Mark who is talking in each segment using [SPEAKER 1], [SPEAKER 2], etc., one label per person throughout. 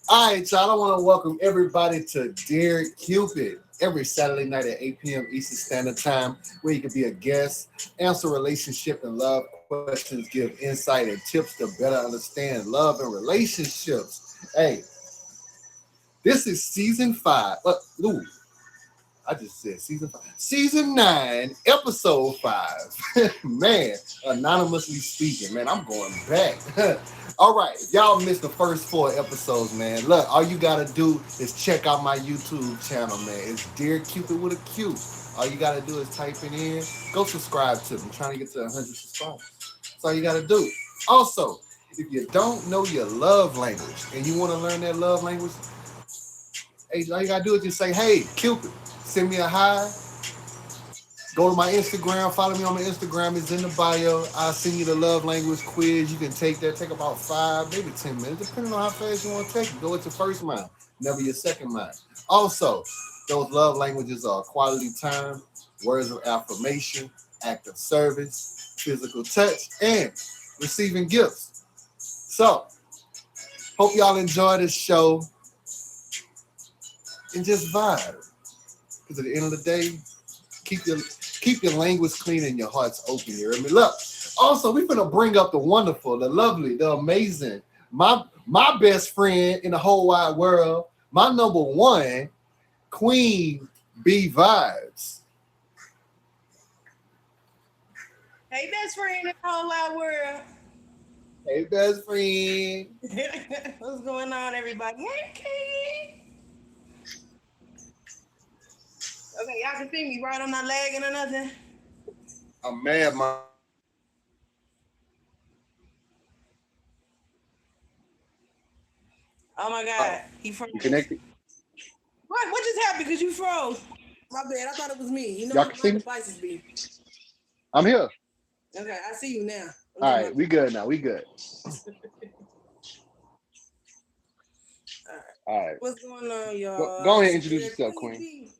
[SPEAKER 1] All right, y'all. I want to welcome everybody to Dear Cupid every Saturday night at 8 p.m. Eastern Standard Time, where you can be a guest, answer relationship and love questions, give insight and tips to better understand love and relationships. Hey, this is season five. Ooh, I just said season five. Season nine, episode five. Man, anonymously speaking, man, I'm going back. All right, if y'all missed the first four episodes, man, look, all you gotta do is check out my YouTube channel, man. It's Dear Cupid with a Q. All you gotta do is type it in. Go subscribe to me. I'm trying to get to 100 subscribers. That's all you gotta do. Also, if you don't know your love language and you want to learn that love language, hey, all you gotta do is just say, "Hey, Cupid, send me a hi." Go to my Instagram. Follow me on my Instagram. It's in the bio. I'll send you the love language quiz. You can take that. Take about 5, maybe 10 minutes, depending on how fast you want to take it. Go with your first mind, never your second mind. Also, those love languages are quality time, words of affirmation, act of service, physical touch, and receiving gifts. So, hope y'all enjoy this show and just vibe. Because at the end of the day, keep your keep your language clean and your hearts open. You hear me? Look. Also, we're gonna bring up the wonderful, the lovely, the amazing, my best friend in the whole wide world, my number one, Queen B Vibes.
[SPEAKER 2] Hey, best friend in the whole wide world.
[SPEAKER 1] Hey, best friend.
[SPEAKER 2] What's going on, everybody? Hey, Katie. Okay, y'all can see me, right? I'm not lagging or nothing.
[SPEAKER 1] I'm mad, my phone is connected.
[SPEAKER 2] Oh my
[SPEAKER 1] Oh,
[SPEAKER 2] God, he froze.
[SPEAKER 1] you connected?
[SPEAKER 2] What? What just happened? Because you froze. My bad. I thought it was me. You know
[SPEAKER 1] Y'all
[SPEAKER 2] how
[SPEAKER 1] can
[SPEAKER 2] my
[SPEAKER 1] see me?
[SPEAKER 2] devices be.
[SPEAKER 1] I'm here.
[SPEAKER 2] Okay, I see you now. I'm
[SPEAKER 1] All
[SPEAKER 2] talking
[SPEAKER 1] right,
[SPEAKER 2] about.
[SPEAKER 1] we good now. We good.
[SPEAKER 2] All right.
[SPEAKER 1] All right.
[SPEAKER 2] What's going on,
[SPEAKER 1] Go
[SPEAKER 2] y'all?
[SPEAKER 1] ahead and
[SPEAKER 2] It's your
[SPEAKER 1] introduce
[SPEAKER 2] girl
[SPEAKER 1] yourself,
[SPEAKER 2] Queen
[SPEAKER 1] Queen.
[SPEAKER 2] B.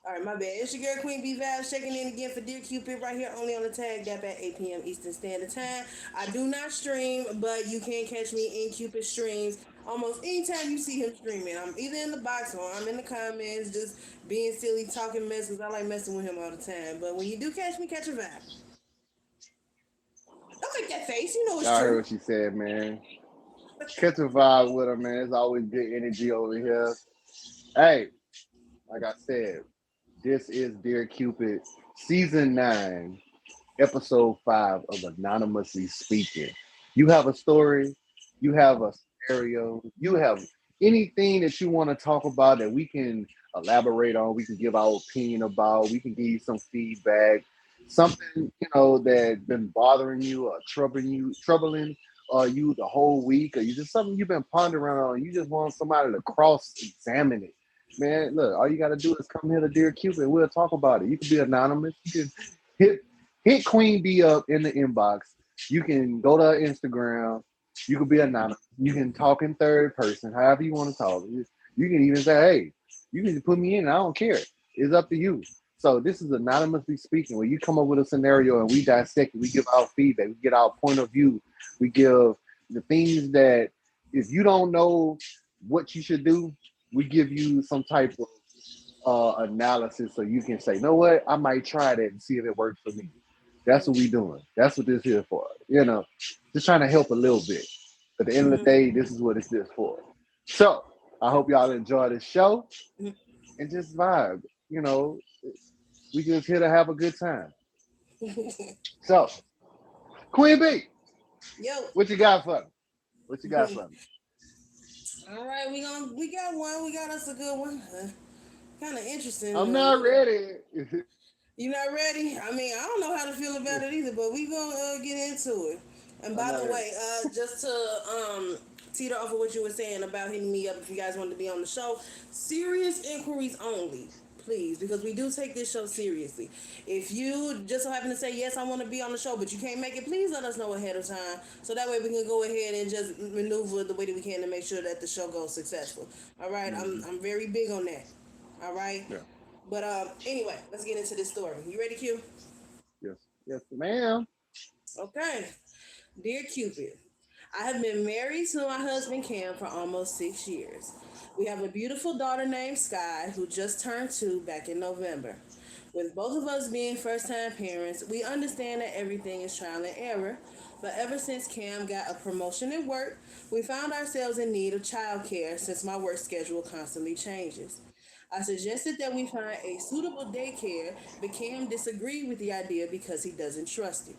[SPEAKER 2] All right, my bad. It's your girl Queen B Vibes checking in again for Dear Cupid right here only on the Tag Gap at 8 p.m. Eastern Standard Time. I do not stream, but you can catch me in Cupid streams almost anytime you see him streaming. I'm either in the box or I'm in the comments just being silly, talking mess because I like messing with him all the time. But when you do catch me, catch a vibe. Don't make that face. You know it's
[SPEAKER 1] Y'all heard
[SPEAKER 2] true.
[SPEAKER 1] what she said, man. Catch a vibe with her, man. It's always good energy over here. Hey, like I said, this is Dear Cupid, season 9, episode 5 of Anonymously Speaking. You have a story, you have a scenario, you have anything that you want to talk about that we can elaborate on, we can give our opinion about, we can give you some feedback, something that's been bothering you or troubling you the whole week, or you just something you've been pondering on. You just want somebody to cross-examine it. Man, look, all you got to do is come here to Dear Cupid. We'll talk about it. You can be anonymous. You can hit hit Queen B up in the inbox. You can go to her Instagram. You can be anonymous. You can talk in third person, however you want to talk. You can even say, hey, you can put me in. I don't care. It's up to you. So this is anonymously speaking. When you come up with a scenario and we dissect it, we give our feedback, we get our point of view, we give the things that if you don't know what you should do, we give you some type of analysis so you can say, you know what, I might try that and see if it works for me. That's what we doing. That's what this here for. Just trying to help a little bit. At the end of the day, this is what it's this for. So I hope y'all enjoy this show and just vibe. You know, we just here to have a good time. So, Queen B,
[SPEAKER 2] Yo.
[SPEAKER 1] what you got for me? What you got for me?
[SPEAKER 2] All right, we got one. We got us a good one. Kind of interesting.
[SPEAKER 1] I'm not ready.
[SPEAKER 2] You not ready? I mean, I don't know how to feel about it either, but we gonna get into it. And
[SPEAKER 1] I'm
[SPEAKER 2] by
[SPEAKER 1] not
[SPEAKER 2] the
[SPEAKER 1] ready.
[SPEAKER 2] way, just to teeter off of what you were saying about hitting me up if you guys wanted to be on the show, serious inquiries only, please, because we do take this show seriously. If you just so happen to say yes, I want to be on the show, but you can't make it, please let us know ahead of time, so that way we can go ahead and just maneuver the way that we can to make sure that the show goes successful. All right,
[SPEAKER 1] Mm-hmm.
[SPEAKER 2] I'm very big on that. All right.
[SPEAKER 1] Yeah.
[SPEAKER 2] But anyway, let's get into this story. You ready, Q?
[SPEAKER 1] Yes. Yes, ma'am.
[SPEAKER 2] Okay. Dear Cupid, I have been married to my husband Cam for almost 6 years. We have a beautiful daughter named Sky who just turned 2 back in November. With both of us being first time parents, we understand that everything is trial and error. But ever since Cam got a promotion at work, we found ourselves in need of childcare since my work schedule constantly changes. I suggested that we find a suitable daycare, but Cam disagreed with the idea because he doesn't trust it.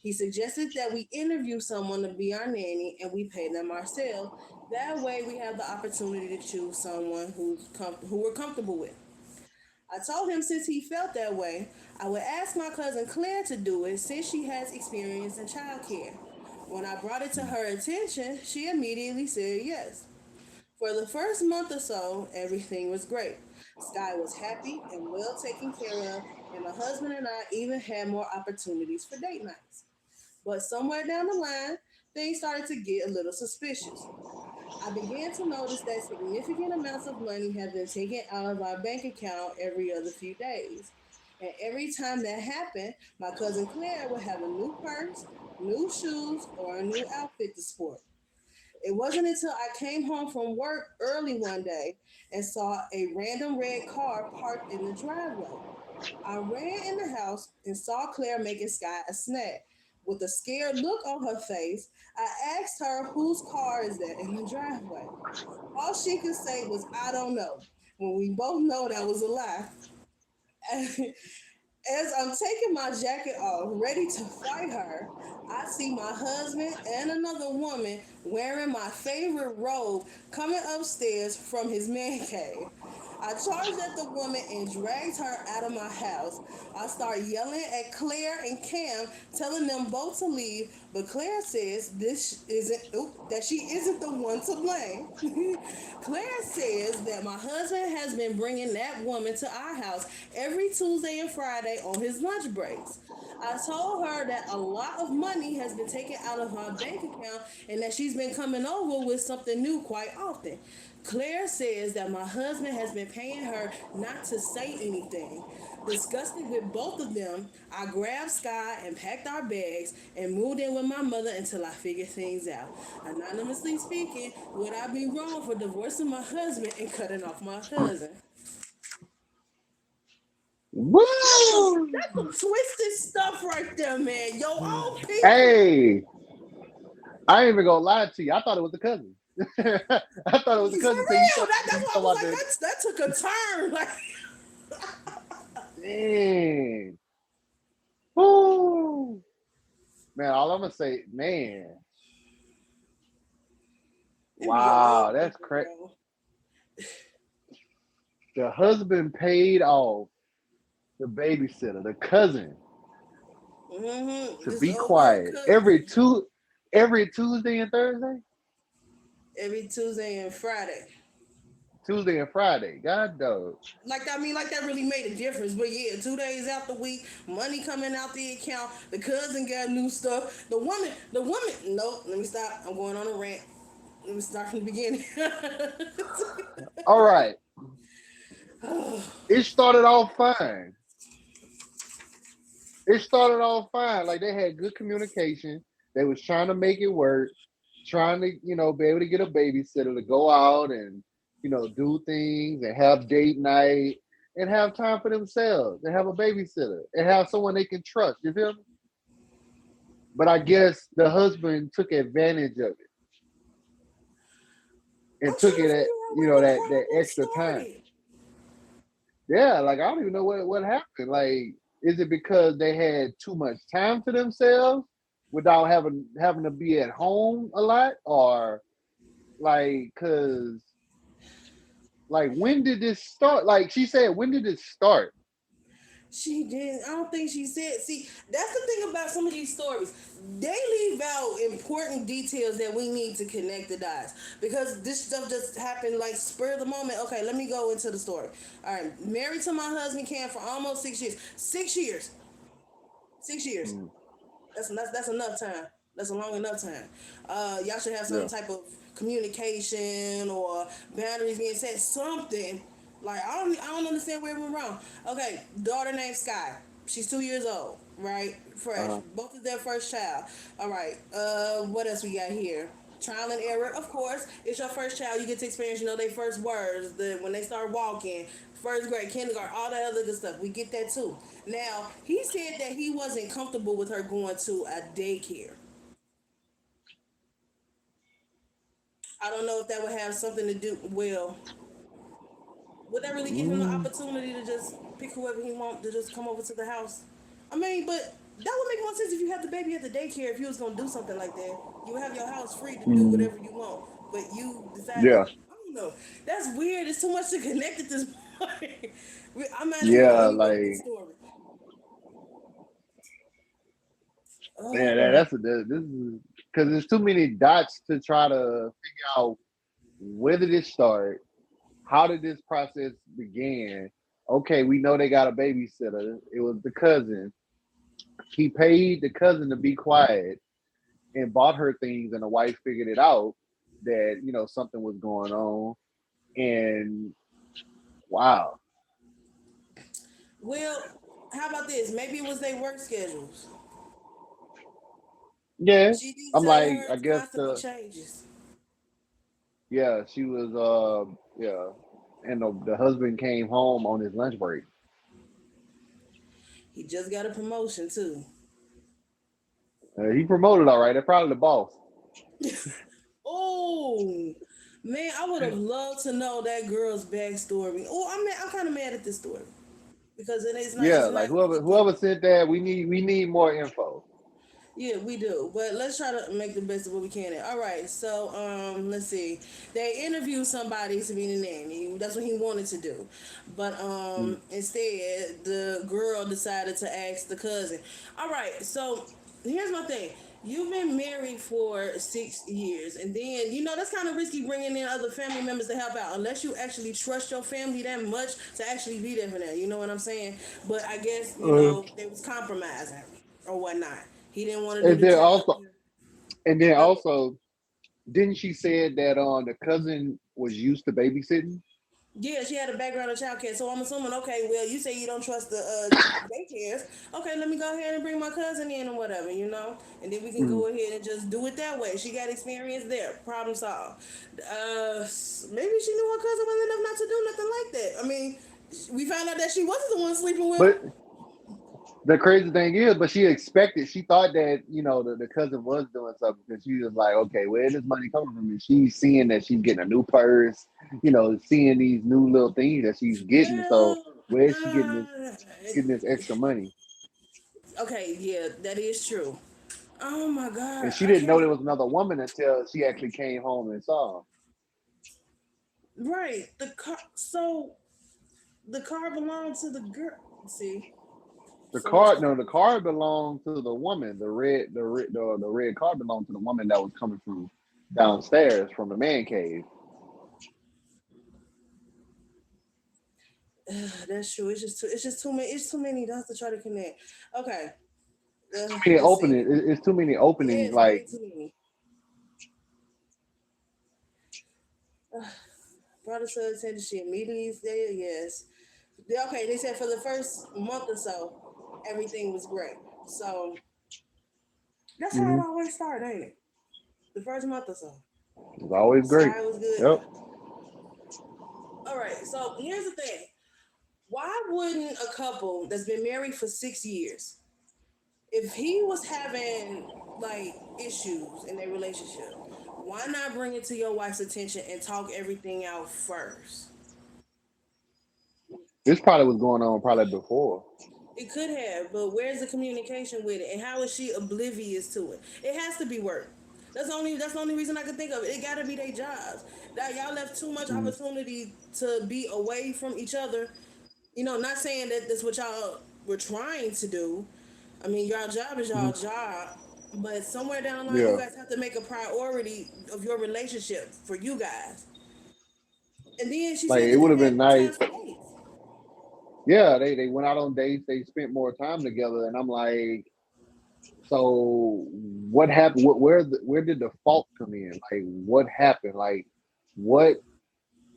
[SPEAKER 2] He suggested that we interview someone to be our nanny and we pay them ourselves. That way, we have the opportunity to choose someone who we're comfortable with. I told him since he felt that way, I would ask my cousin Claire to do it since she has experience in childcare. When I brought it to her attention, she immediately said yes. For the first month or so, everything was great. Sky was happy and well taken care of, and my husband and I even had more opportunities for date nights. But somewhere down the line, things started to get a little suspicious. I began to notice that significant amounts of money have been taken out of our bank account every other few days. And every time that happened, my cousin Claire would have a new purse, new shoes, or a new outfit to sport. It wasn't until I came home from work early one day and saw a random red car parked in the driveway. I ran in the house and saw Claire making Sky a snack. With a scared look on her face, I asked her whose car is that in the driveway. All she could say was, I don't know, when we both know that was a lie. As I'm taking my jacket off, ready to fight her, I see my husband and another woman wearing my favorite robe coming upstairs from his man cave. I charged at the woman and dragged her out of my house. I start yelling at Claire and Cam, telling them both to leave, but Claire says that she isn't the one to blame. Claire says that my husband has been bringing that woman to our house every Tuesday and Friday on his lunch breaks. I told her that a lot of money has been taken out of her bank account and that she's been coming over with something new quite often. Claire says that my husband has been paying her not to say anything. Disgusted with both of them, I grabbed Sky and packed our bags and moved in with my mother until I figured things out. Anonymously speaking, would I be wrong for divorcing my husband and cutting off my cousin?
[SPEAKER 1] Woo!
[SPEAKER 2] That's some twisted stuff right there, man. Your own people.
[SPEAKER 1] Hey, I ain't even gonna lie to you. I thought it was the cousin. I thought it was the
[SPEAKER 2] For
[SPEAKER 1] cousin. So you
[SPEAKER 2] real.
[SPEAKER 1] talk,
[SPEAKER 2] That's
[SPEAKER 1] you
[SPEAKER 2] why I
[SPEAKER 1] talk
[SPEAKER 2] was
[SPEAKER 1] about
[SPEAKER 2] like,
[SPEAKER 1] the
[SPEAKER 2] that took a turn. Like,
[SPEAKER 1] man. Woo! Man, all I'm gonna say, man,
[SPEAKER 2] it be your own
[SPEAKER 1] wow, that's
[SPEAKER 2] people,
[SPEAKER 1] crazy.
[SPEAKER 2] bro.
[SPEAKER 1] The husband paid off the babysitter, the cousin, to
[SPEAKER 2] This
[SPEAKER 1] be
[SPEAKER 2] old girl
[SPEAKER 1] quiet
[SPEAKER 2] cousin.
[SPEAKER 1] every Tuesday and Thursday,
[SPEAKER 2] Every Tuesday and Friday.
[SPEAKER 1] Tuesday and Friday. God dog.
[SPEAKER 2] Like that really made a difference. But yeah, 2 days out the week, money coming out the account. The cousin got new stuff. The woman. Nope. Let me stop. I'm going on a rant. Let me start from the beginning.
[SPEAKER 1] All right, it started off fine. It started off fine. Like they had good communication. They was trying to make it work, trying to, be able to get a babysitter to go out and, do things and have date night and have time for themselves and have a babysitter and have someone they can trust. You feel me? But I guess the husband took advantage of it
[SPEAKER 2] I'm
[SPEAKER 1] and
[SPEAKER 2] trying
[SPEAKER 1] took
[SPEAKER 2] to
[SPEAKER 1] it at,
[SPEAKER 2] figure out where the
[SPEAKER 1] that
[SPEAKER 2] problem
[SPEAKER 1] extra time.
[SPEAKER 2] started.
[SPEAKER 1] Yeah, like I don't even know what happened. Like, is it because they had too much time to themselves without having to be at home a lot, or like, cause like when did this start? Like she said, when did it start?
[SPEAKER 2] She didn't. I don't think she said. See, that's the thing about some of these stories. They leave out important details that we need to connect the dots because this stuff just happened like spur of the moment. Okay, let me go into the story. All right, married to my husband Cam for almost 6 years. 6 years. 6 years.
[SPEAKER 1] Mm,
[SPEAKER 2] That's enough time. That's a long enough time. Y'all should have some
[SPEAKER 1] yeah.
[SPEAKER 2] type of communication or boundaries being set. Something like I don't understand where it went wrong. Okay, daughter named Sky. She's 2 years old. right? Fresh.
[SPEAKER 1] Uh-huh.
[SPEAKER 2] Both of their first child. All right. What else we got here? Trial and error, of course. It's your first child. You get to experience, their first words, when they start walking, first grade, kindergarten, all that other good stuff. We get that too. Now, he said that he wasn't comfortable with her going to a daycare. I don't know if that would have something to do. Well, would that really give him the
[SPEAKER 1] Mm,
[SPEAKER 2] opportunity to just pick whoever he want to just come over to the house? I mean, but that would make more sense if you have the baby at the daycare. If you was gonna do something like that, you would have your house free to do
[SPEAKER 1] mm,
[SPEAKER 2] whatever you want. But you decide to.
[SPEAKER 1] yeah,
[SPEAKER 2] I don't know. That's weird. It's too much to connect at this point. I'm mad at him.
[SPEAKER 1] yeah,
[SPEAKER 2] Let me read this
[SPEAKER 1] like
[SPEAKER 2] story.
[SPEAKER 1] man,
[SPEAKER 2] Oh,
[SPEAKER 1] this is because there's too many dots to try to figure out where did it start, how did this process begin. Okay, we know they got a babysitter. It was the cousin. He paid the cousin to be quiet and bought her things, and the wife figured it out that something was going on. And wow,
[SPEAKER 2] well, how about this? Maybe it was their work schedules.
[SPEAKER 1] yeah,
[SPEAKER 2] She did
[SPEAKER 1] I'm
[SPEAKER 2] say
[SPEAKER 1] like, I
[SPEAKER 2] hers
[SPEAKER 1] guess
[SPEAKER 2] constantly changes.
[SPEAKER 1] yeah, she was yeah, and the husband came home on his lunch break.
[SPEAKER 2] He just got a promotion too.
[SPEAKER 1] He promoted all right. They're probably the boss.
[SPEAKER 2] Oh man, I would have loved to know that girl's backstory. Oh, I'm kind of mad at this story because
[SPEAKER 1] Yeah,
[SPEAKER 2] it's
[SPEAKER 1] like
[SPEAKER 2] not really giving.
[SPEAKER 1] whoever said that, we need more info.
[SPEAKER 2] Yeah, we do, but let's try to make the best of what we can. All right, so let's see. They interviewed somebody to be the nanny. That's what he wanted to do, but
[SPEAKER 1] Mm.
[SPEAKER 2] instead the girl decided to ask the cousin. All right, so here's my thing. You've been married for 6 years, and then that's kind of risky bringing in other family members to help out, unless you actually trust your family that much to actually be there for them. You know what I'm saying? But I guess
[SPEAKER 1] Uh,
[SPEAKER 2] they was compromising or whatnot. He didn't want to do
[SPEAKER 1] and
[SPEAKER 2] the
[SPEAKER 1] then
[SPEAKER 2] child
[SPEAKER 1] also,
[SPEAKER 2] care.
[SPEAKER 1] and then
[SPEAKER 2] Huh?
[SPEAKER 1] also, didn't she said that the cousin was used to babysitting?
[SPEAKER 2] Yeah, she had a background in child care, so I'm assuming. Okay, well, you say you don't trust the daycares. Okay, let me go ahead and bring my cousin in or whatever, and then we can
[SPEAKER 1] Mm.
[SPEAKER 2] go ahead and just do it that way. She got experience there. Problem solved. Maybe she knew her cousin well enough not to do nothing like that. I mean, we found out that she wasn't the one sleeping with him.
[SPEAKER 1] But the crazy thing is, but she thought that the cousin was doing something because she was like, okay, where this money coming from? And she's seeing that she's getting a new purse, seeing these new little things that she's getting. So
[SPEAKER 2] Well,
[SPEAKER 1] where is she getting this extra money?
[SPEAKER 2] okay, yeah, that is true. Oh my
[SPEAKER 1] And
[SPEAKER 2] god,
[SPEAKER 1] she
[SPEAKER 2] I
[SPEAKER 1] didn't know
[SPEAKER 2] can't.
[SPEAKER 1] there was another woman until she actually came home and saw him.
[SPEAKER 2] Right. The car. So the car belonged to the girl. See,
[SPEAKER 1] The
[SPEAKER 2] so much
[SPEAKER 1] car, no, the
[SPEAKER 2] confusion.
[SPEAKER 1] car belonged to the woman. The red car belonged to the woman that was coming from downstairs from the man cave.
[SPEAKER 2] That's true. It's just too many. It's too many dots to try to connect. Okay.
[SPEAKER 1] Too many
[SPEAKER 2] Let's see.
[SPEAKER 1] openings. It's too many
[SPEAKER 2] Yeah,
[SPEAKER 1] openings.
[SPEAKER 2] it's way
[SPEAKER 1] Like,
[SPEAKER 2] too many. Brought her to her attention. She immediately said yes. Okay, they said for the first month or so, everything was great. So that's how it
[SPEAKER 1] mhm,
[SPEAKER 2] always started, ain't it? The first month or so.
[SPEAKER 1] it's always great.
[SPEAKER 2] Sky was good.
[SPEAKER 1] Yep.
[SPEAKER 2] All right. So here's the thing. Why wouldn't a couple that's been married for 6 years, if he was having like issues in their relationship, why not bring it to your wife's attention and talk everything out first?
[SPEAKER 1] This probably was going on probably before.
[SPEAKER 2] It could have, but where's the communication with it, and how is she oblivious to it? It has to be work. That's the only reason I can think of it. It got to be their jobs. Now y'all left too much
[SPEAKER 1] Mm,
[SPEAKER 2] opportunity to be away from each other. Not saying that that's what y'all were trying to do. I mean, y'all job is y'all
[SPEAKER 1] mhm.
[SPEAKER 2] job, but somewhere down the line, you
[SPEAKER 1] Yeah.
[SPEAKER 2] guys have to make a priority of your relationship for you guys. And then she
[SPEAKER 1] Like
[SPEAKER 2] said
[SPEAKER 1] it
[SPEAKER 2] that
[SPEAKER 1] would
[SPEAKER 2] they
[SPEAKER 1] have been
[SPEAKER 2] had more
[SPEAKER 1] nice.
[SPEAKER 2] time for dates.
[SPEAKER 1] Yeah, they went out on dates. They spent more time together, and I'm like, so what happened? Where did the fault come in? Like, what happened? Like, what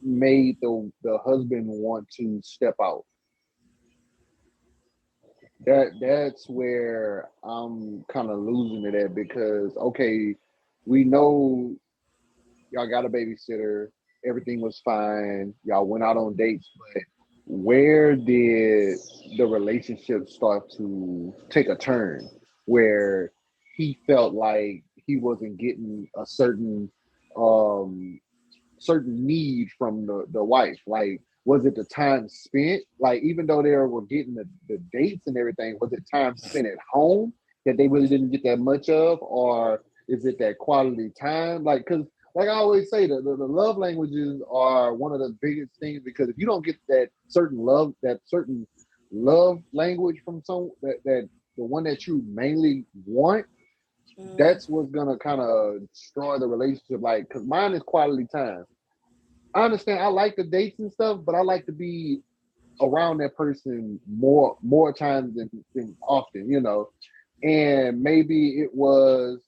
[SPEAKER 1] made the husband want to step out? that's where I'm kind of losing it at because okay, we know y'all got a babysitter, everything was fine, y'all went out on dates, but where did the relationship start to take a turn where he felt like he wasn't getting a um certain need from the wife? Like, was it the time spent? Like, even though they were getting the dates and everything, was it time spent at home that they really didn't get that much of? Or is it that quality time? Like, because, like I always say, the love languages are one of the biggest things because if you don't get that certain love language from that the one that you mainly want,
[SPEAKER 2] Mm,
[SPEAKER 1] that's what's gonna kind of destroy the relationship. Like, because mine is quality time. I understand I like the dates and stuff, but I like to be around that person more times than often, you know. And maybe it was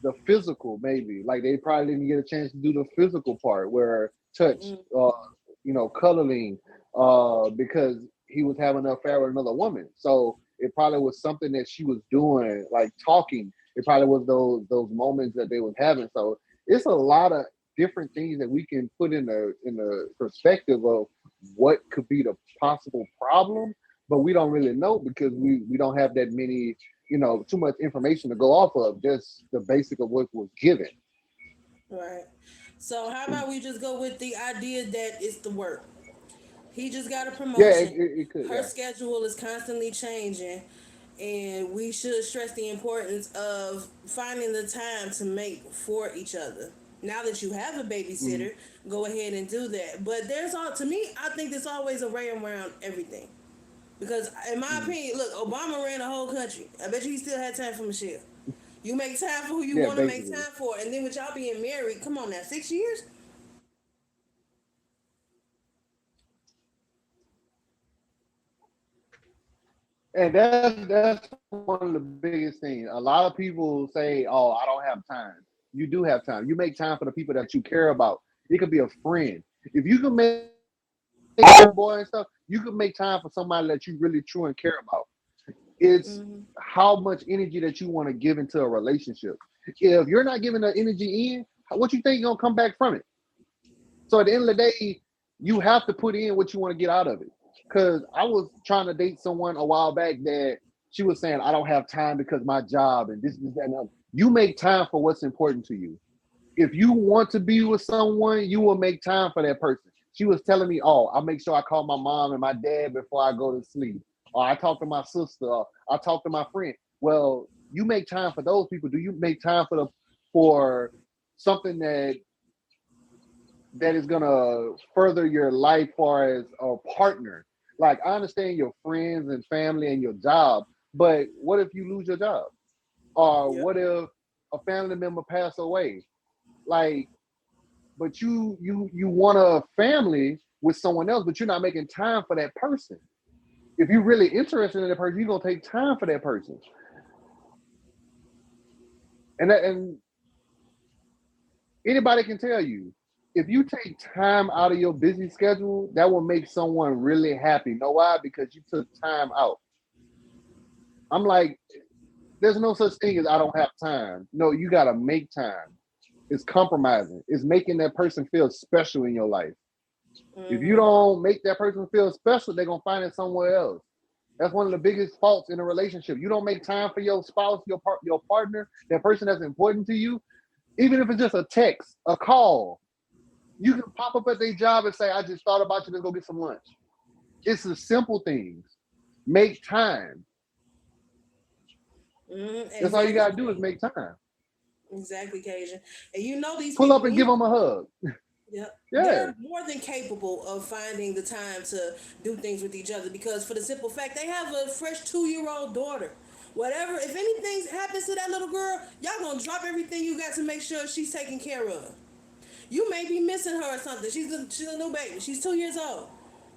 [SPEAKER 1] the physical, maybe like they probably didn't get a chance to do the physical part where touch,
[SPEAKER 2] mm,
[SPEAKER 1] cuddling, because he was having an affair with another woman. So it probably was something that she was doing, like talking. It probably was those moments that they was having. So it's a lot of different things that we can put in the perspective of what could be the possible problem, but we don't really know because we don't have that many, too much information to go off of. Just the basic of what was given.
[SPEAKER 2] right. So how about we just go with the idea that it's the work. He just got a
[SPEAKER 1] Yeah,
[SPEAKER 2] promotion.
[SPEAKER 1] it could.
[SPEAKER 2] Her
[SPEAKER 1] Yeah.
[SPEAKER 2] schedule is constantly changing, and we should stress the importance of finding the time to make for each other. Now that you have a
[SPEAKER 1] Mm-hmm.
[SPEAKER 2] babysitter, go ahead and do that. But there's all to me, I think there's always a way around everything. Because in my
[SPEAKER 1] Mm-hmm.
[SPEAKER 2] opinion, look, Obama ran the whole country. I bet you he still had time for Michelle. You make time for who you
[SPEAKER 1] Yeah,
[SPEAKER 2] want to make
[SPEAKER 1] basically.
[SPEAKER 2] time for, and then with y'all being married, come on now, 6 years.
[SPEAKER 1] And that's one of the biggest things. A lot of people say, "Oh, I don't have time." You do have time. You make time for the people that you care about. It could be a friend. If you can make time for your boy and stuff, you can make time for somebody that you really true and care about. It's
[SPEAKER 2] Mm-hmm.
[SPEAKER 1] how much energy that you want to give into a relationship. If you're not giving the energy in, what you think gonna come back from it? So at the end of the day, you have to put in what you want to get out of it. Because I was trying to date someone a while back that she was saying, I don't have time because my job and this, that, and that. You make time for what's important to you. If you want to be with someone, you will make time for that person. She was telling me, oh, I make sure I call my mom and my dad before I go to sleep. Or I talk to my sister, or I talk to my friend. Well, you make time for those people. Do you make time for something that is gonna further your life far as a partner? Like I understand your friends and family and your job, but what if you lose your job? Or
[SPEAKER 2] Yep.
[SPEAKER 1] what if a family member pass away? Like, but you want a family with someone else, but you're not making time for that person. If you're really interested in that person, you're gonna take time for that person. And anybody can tell you, if you take time out of your busy schedule, that will make someone really happy. Know why? Because you took time out. I'm like, there's no such thing as I don't have time. No, you gotta make time. It's compromising. It's making that person feel special in your life. If you
[SPEAKER 2] Mm-hmm.
[SPEAKER 1] don't make that person feel special, they're gonna find it somewhere else. That's one of the biggest faults in a relationship. You don't make time for your spouse, your partner, that person that's important to you. Even if it's just a text, a call, you can pop up at their job and say, "I just thought about you. Let's go get some lunch." It's the simple things. Make time.
[SPEAKER 2] Mm-hmm.
[SPEAKER 1] That's all you
[SPEAKER 2] Exactly.
[SPEAKER 1] gotta do is make time.
[SPEAKER 2] Exactly, Cajun. And you know these
[SPEAKER 1] Pull
[SPEAKER 2] people
[SPEAKER 1] up
[SPEAKER 2] when
[SPEAKER 1] and give
[SPEAKER 2] you
[SPEAKER 1] them a hug.
[SPEAKER 2] yeah,
[SPEAKER 1] Yeah.
[SPEAKER 2] they're more than capable of finding the time to do things with each other because for the simple fact they have a fresh 2 year old daughter. Whatever, if anything happens to that little girl, y'all gonna drop everything you got to make sure she's taken care of. You may be missing her or something. She's a new baby. She's 2 years old.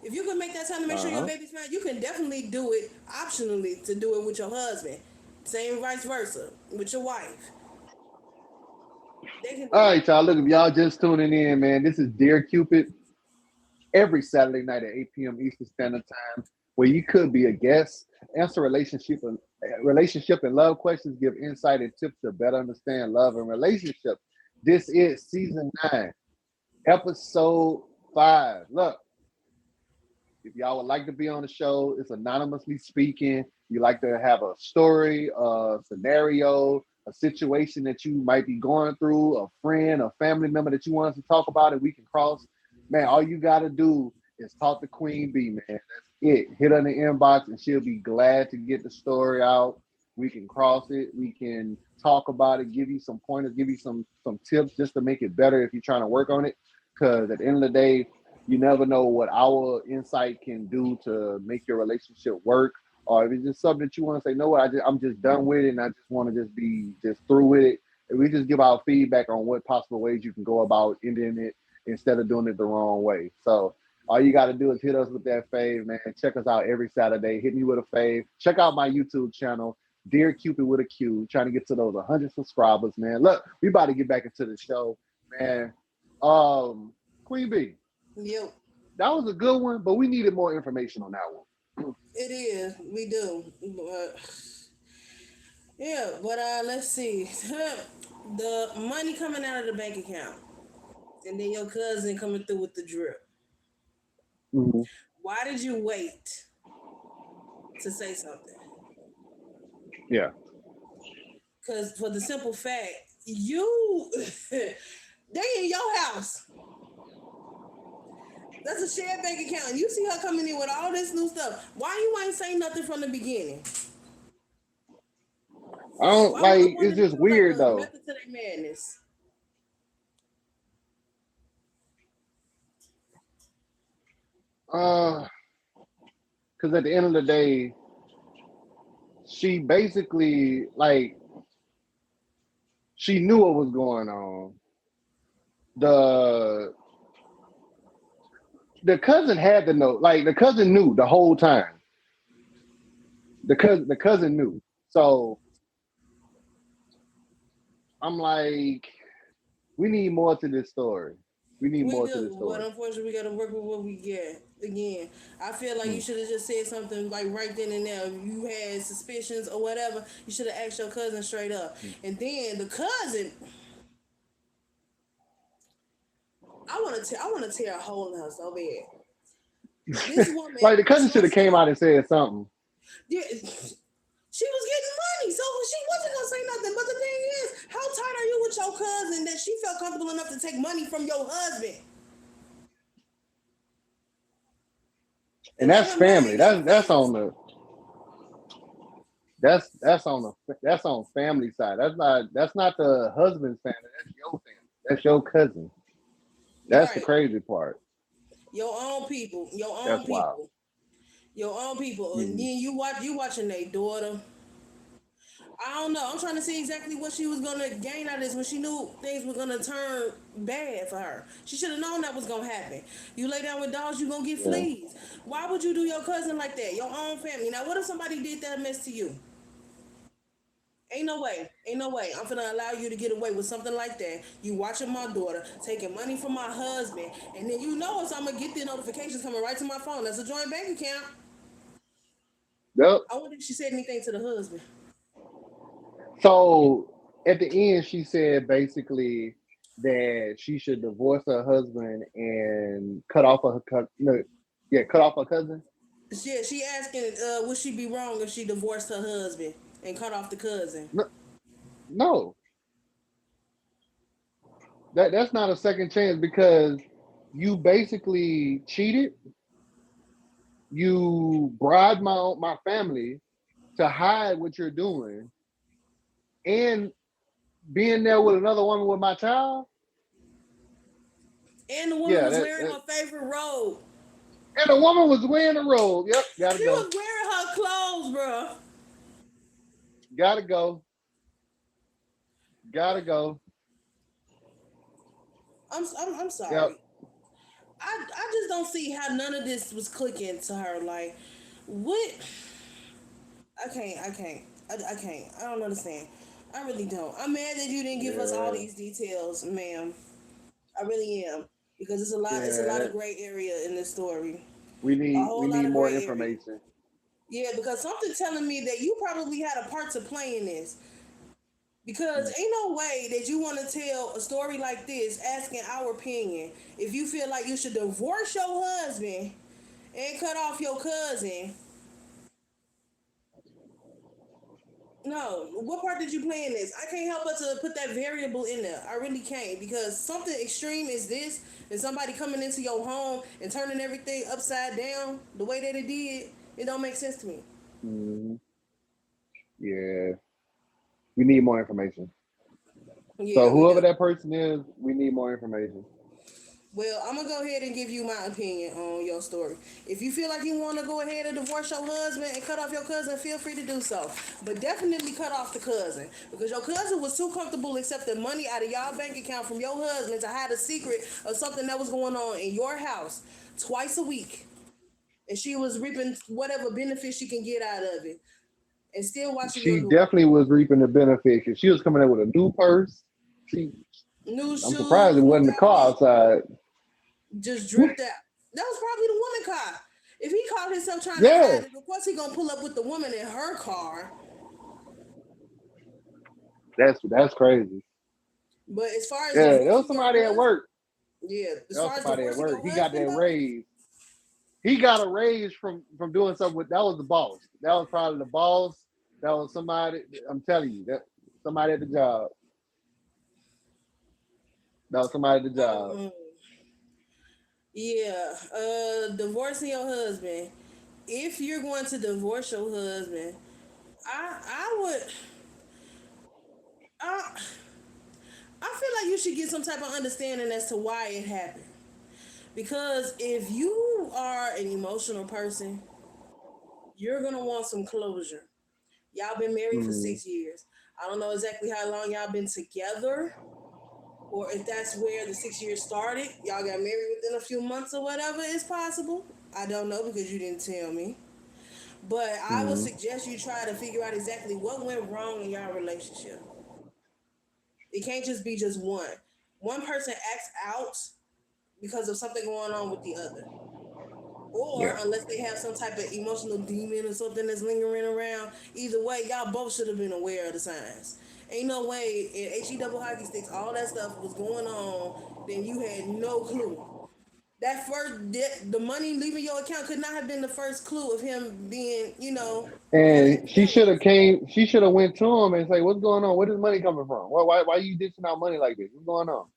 [SPEAKER 2] If you can make that time to make sure your
[SPEAKER 1] Uh-huh.
[SPEAKER 2] baby's fine, you can definitely do it optionally to do it with your husband. Same vice versa with your wife. They can
[SPEAKER 1] All
[SPEAKER 2] do it.
[SPEAKER 1] right, y'all. Look, if y'all just tuning in, man, this is Dear Cupid every Saturday night at 8 p.m. Eastern Standard Time. where you could be a guest, answer relationship and love questions, give insight and tips to better understand love and relationships. This is season 9, episode 5. Look, if y'all would like to be on the show, it's anonymously speaking. You like to have a story, a scenario, a situation that you might be going through, a friend, a family member that you want us to talk about, and we can cross. Man, all you got to do is talk to Queen B, man. That's it. Hit her in the inbox, and she'll be glad to get the story out. We can cross it. We can talk about it, give you some pointers, give you some tips just to make it better if you're trying to work on it. Because at the end of the day, you never know what our insight can do to make your relationship work, or if it's just something that you want to say, no, what I'm just done with it, and I just want to just be just through with it. And we just give our feedback on what possible ways you can go about ending it instead of doing it the wrong way. So all you got to do is hit us with that fave, man. Check us out every Saturday. Hit me with a fave. Check out my YouTube channel, Dear Cupid with a Q. Trying to get to those 100 subscribers, man. Look, we about to get back into the show, man. Queen B,
[SPEAKER 2] Yep,
[SPEAKER 1] that was a good one, but we needed more information on that one.
[SPEAKER 2] it is. We do. But yeah, but let's see. The money coming out of the bank account, and then your cousin coming through with the drip.
[SPEAKER 1] Mhm.
[SPEAKER 2] Why did you wait to say something?
[SPEAKER 1] Yeah.
[SPEAKER 2] Because for the simple fact, you they in your house. That's a shared bank account, and you see her coming in with all this new stuff. Why you ain't say nothing from the beginning?
[SPEAKER 1] I don't
[SPEAKER 2] Why
[SPEAKER 1] like
[SPEAKER 2] wasn't
[SPEAKER 1] it's
[SPEAKER 2] it
[SPEAKER 1] just
[SPEAKER 2] just like
[SPEAKER 1] weird
[SPEAKER 2] a
[SPEAKER 1] though.
[SPEAKER 2] method to their madness?
[SPEAKER 1] Uh because at the end of the day, she basically like she knew what was going on. The the cousin had to know. Like the cousin knew the whole time. The cousin knew. So I'm like, we need more to this story. We need
[SPEAKER 2] We
[SPEAKER 1] more to this
[SPEAKER 2] do, but
[SPEAKER 1] story.
[SPEAKER 2] unfortunately, we got to work with what we get. Again, I feel like you
[SPEAKER 1] Mm.
[SPEAKER 2] should have just said something like right then and there. If you had suspicions or whatever, you should have asked your cousin straight up. And then the cousin, I want to tear a hole in her so bad. This woman,
[SPEAKER 1] Like the cousin should have
[SPEAKER 2] trusted.
[SPEAKER 1] came out and said something.
[SPEAKER 2] Yeah, she was getting money, so she wasn't gonna say nothing. But the thing is, how tight are you with your cousin that she felt comfortable enough to take money from your husband
[SPEAKER 1] And
[SPEAKER 2] and let
[SPEAKER 1] that's
[SPEAKER 2] him
[SPEAKER 1] family.
[SPEAKER 2] mind his
[SPEAKER 1] That's on
[SPEAKER 2] business?
[SPEAKER 1] the that's on family side. That's not the husband's family. That's your family. That's your cousin. That's the
[SPEAKER 2] Right,
[SPEAKER 1] crazy part.
[SPEAKER 2] your own people, your own
[SPEAKER 1] That's wild.
[SPEAKER 2] people, your own people, and
[SPEAKER 1] Mhm.
[SPEAKER 2] then you watching their daughter. I don't know. I'm trying to see exactly what she was gonna gain out of this when she knew things were gonna turn bad for her. She should have known that was gonna happen. You lay down with dogs, you gonna get
[SPEAKER 1] Yeah.
[SPEAKER 2] fleas. Why would you do your cousin like that? Your own family. Now, what if somebody did that mess to you? Ain't no way. Ain't no way. I'm gonna allow you to get away with something like that. You watching my daughter, taking money from my husband, and then you know so I'm gonna get the notifications coming right to my phone. That's a joint bank account.
[SPEAKER 1] Yep.
[SPEAKER 2] I wonder if she said anything to the husband.
[SPEAKER 1] So at the end, she said basically that she should divorce her husband and cut off her no, yeah, cut off her cousin.
[SPEAKER 2] Yeah, she asking, would she be wrong if she divorced her husband and cut off the cousin?
[SPEAKER 1] No, no, that's not a second chance because you basically cheated. You bribed my family to hide what you're doing and being there with another woman with my child.
[SPEAKER 2] And the woman
[SPEAKER 1] Yeah,
[SPEAKER 2] was
[SPEAKER 1] that,
[SPEAKER 2] wearing
[SPEAKER 1] that
[SPEAKER 2] her favorite robe.
[SPEAKER 1] and the woman was wearing a robe. Yep, gotta
[SPEAKER 2] She
[SPEAKER 1] go,
[SPEAKER 2] was wearing her clothes, bro.
[SPEAKER 1] gotta go, gotta go.
[SPEAKER 2] I'm
[SPEAKER 1] Yep.
[SPEAKER 2] sorry. I just don't see how none of this was clicking to her. Like, what? I can't. I don't understand. I really don't. I'm mad that you didn't give us all
[SPEAKER 1] Yeah,
[SPEAKER 2] these details, ma'am. I really am because it's a lot. It's a
[SPEAKER 1] yeah,
[SPEAKER 2] lot of gray area in this story. A
[SPEAKER 1] we
[SPEAKER 2] whole lot
[SPEAKER 1] need
[SPEAKER 2] of
[SPEAKER 1] more
[SPEAKER 2] gray area.
[SPEAKER 1] information.
[SPEAKER 2] Yeah, because something telling me that you probably had a part to play in this. Because
[SPEAKER 1] Mm.
[SPEAKER 2] ain't no way that you want to tell a story like this, asking our opinion, if you feel like you should divorce your husband and cut off your cousin. No, what part did you play in this? I can't help but to put that variable in there. I really can't, because something extreme is this, and somebody coming into your home and turning everything upside down the way that it did. It don't make sense to me.
[SPEAKER 1] Mm. Yeah, we need more information. So
[SPEAKER 2] Yeah, we
[SPEAKER 1] whoever
[SPEAKER 2] do.
[SPEAKER 1] that person is, we need more information.
[SPEAKER 2] Well, I'm gonna go ahead and give you my opinion on your story. If you feel like you want to go ahead and divorce your husband and cut off your cousin, feel free to do so. But definitely cut off the cousin, because your cousin was too comfortable accepting money out of y'all bank account from your husband to hide a secret of something that was going on in your house twice a week, and she was reaping whatever benefit she can get out of it, and still watching your
[SPEAKER 1] She
[SPEAKER 2] new
[SPEAKER 1] definitely was reaping the benefit 'cause she was coming in with a new purse. She,
[SPEAKER 2] new
[SPEAKER 1] I'm surprised it
[SPEAKER 2] shoes, new
[SPEAKER 1] wasn't the car
[SPEAKER 2] outfit.
[SPEAKER 1] outside.
[SPEAKER 2] Just dripped out. That was probably the woman car. If he caught himself trying to
[SPEAKER 1] Yeah,
[SPEAKER 2] hide it, of course he gonna pull up with the woman in her car.
[SPEAKER 1] that's crazy.
[SPEAKER 2] But as far as
[SPEAKER 1] Yeah, there was
[SPEAKER 2] divorcing your
[SPEAKER 1] somebody at
[SPEAKER 2] husband,
[SPEAKER 1] work.
[SPEAKER 2] yeah, as
[SPEAKER 1] There was
[SPEAKER 2] far as
[SPEAKER 1] somebody at
[SPEAKER 2] divorcing
[SPEAKER 1] work.
[SPEAKER 2] your
[SPEAKER 1] He got
[SPEAKER 2] husband
[SPEAKER 1] that
[SPEAKER 2] though,
[SPEAKER 1] raise. He got a raise from doing something with that was the boss. That was probably the boss. That was somebody. I'm telling you that somebody at the job. That was somebody at the job.
[SPEAKER 2] um, yeah, divorcing your husband. If you're going to divorce your husband, I would, I I feel like you should get some type of understanding as to why it happened. Because if you are an emotional person, you're gonna want some closure. Y'all been married for
[SPEAKER 1] Mm,
[SPEAKER 2] 6 years. I don't know exactly how long y'all been together, or if that's where the 6 years started. Y'all got married within a few months or whatever. It's possible. I don't know because you didn't tell me. But I would
[SPEAKER 1] mm,
[SPEAKER 2] suggest you try to figure out exactly what went wrong in your relationship. It can't just be just one. One person acts out because of something going on with the other. Or
[SPEAKER 1] yeah.
[SPEAKER 2] unless they have some type of emotional demon or something that's lingering around. Either way, y'all both should have been aware of the signs. Ain't no way in HE double hockey sticks, all that stuff was going on, then you had no clue. That first, the money leaving your account could not have been the first clue of him being, having
[SPEAKER 1] And she should have
[SPEAKER 2] infidelity.
[SPEAKER 1] came. She should have went to him and say, "What's going on? Where is money coming from? Why you dishing out money like this? What's going on?"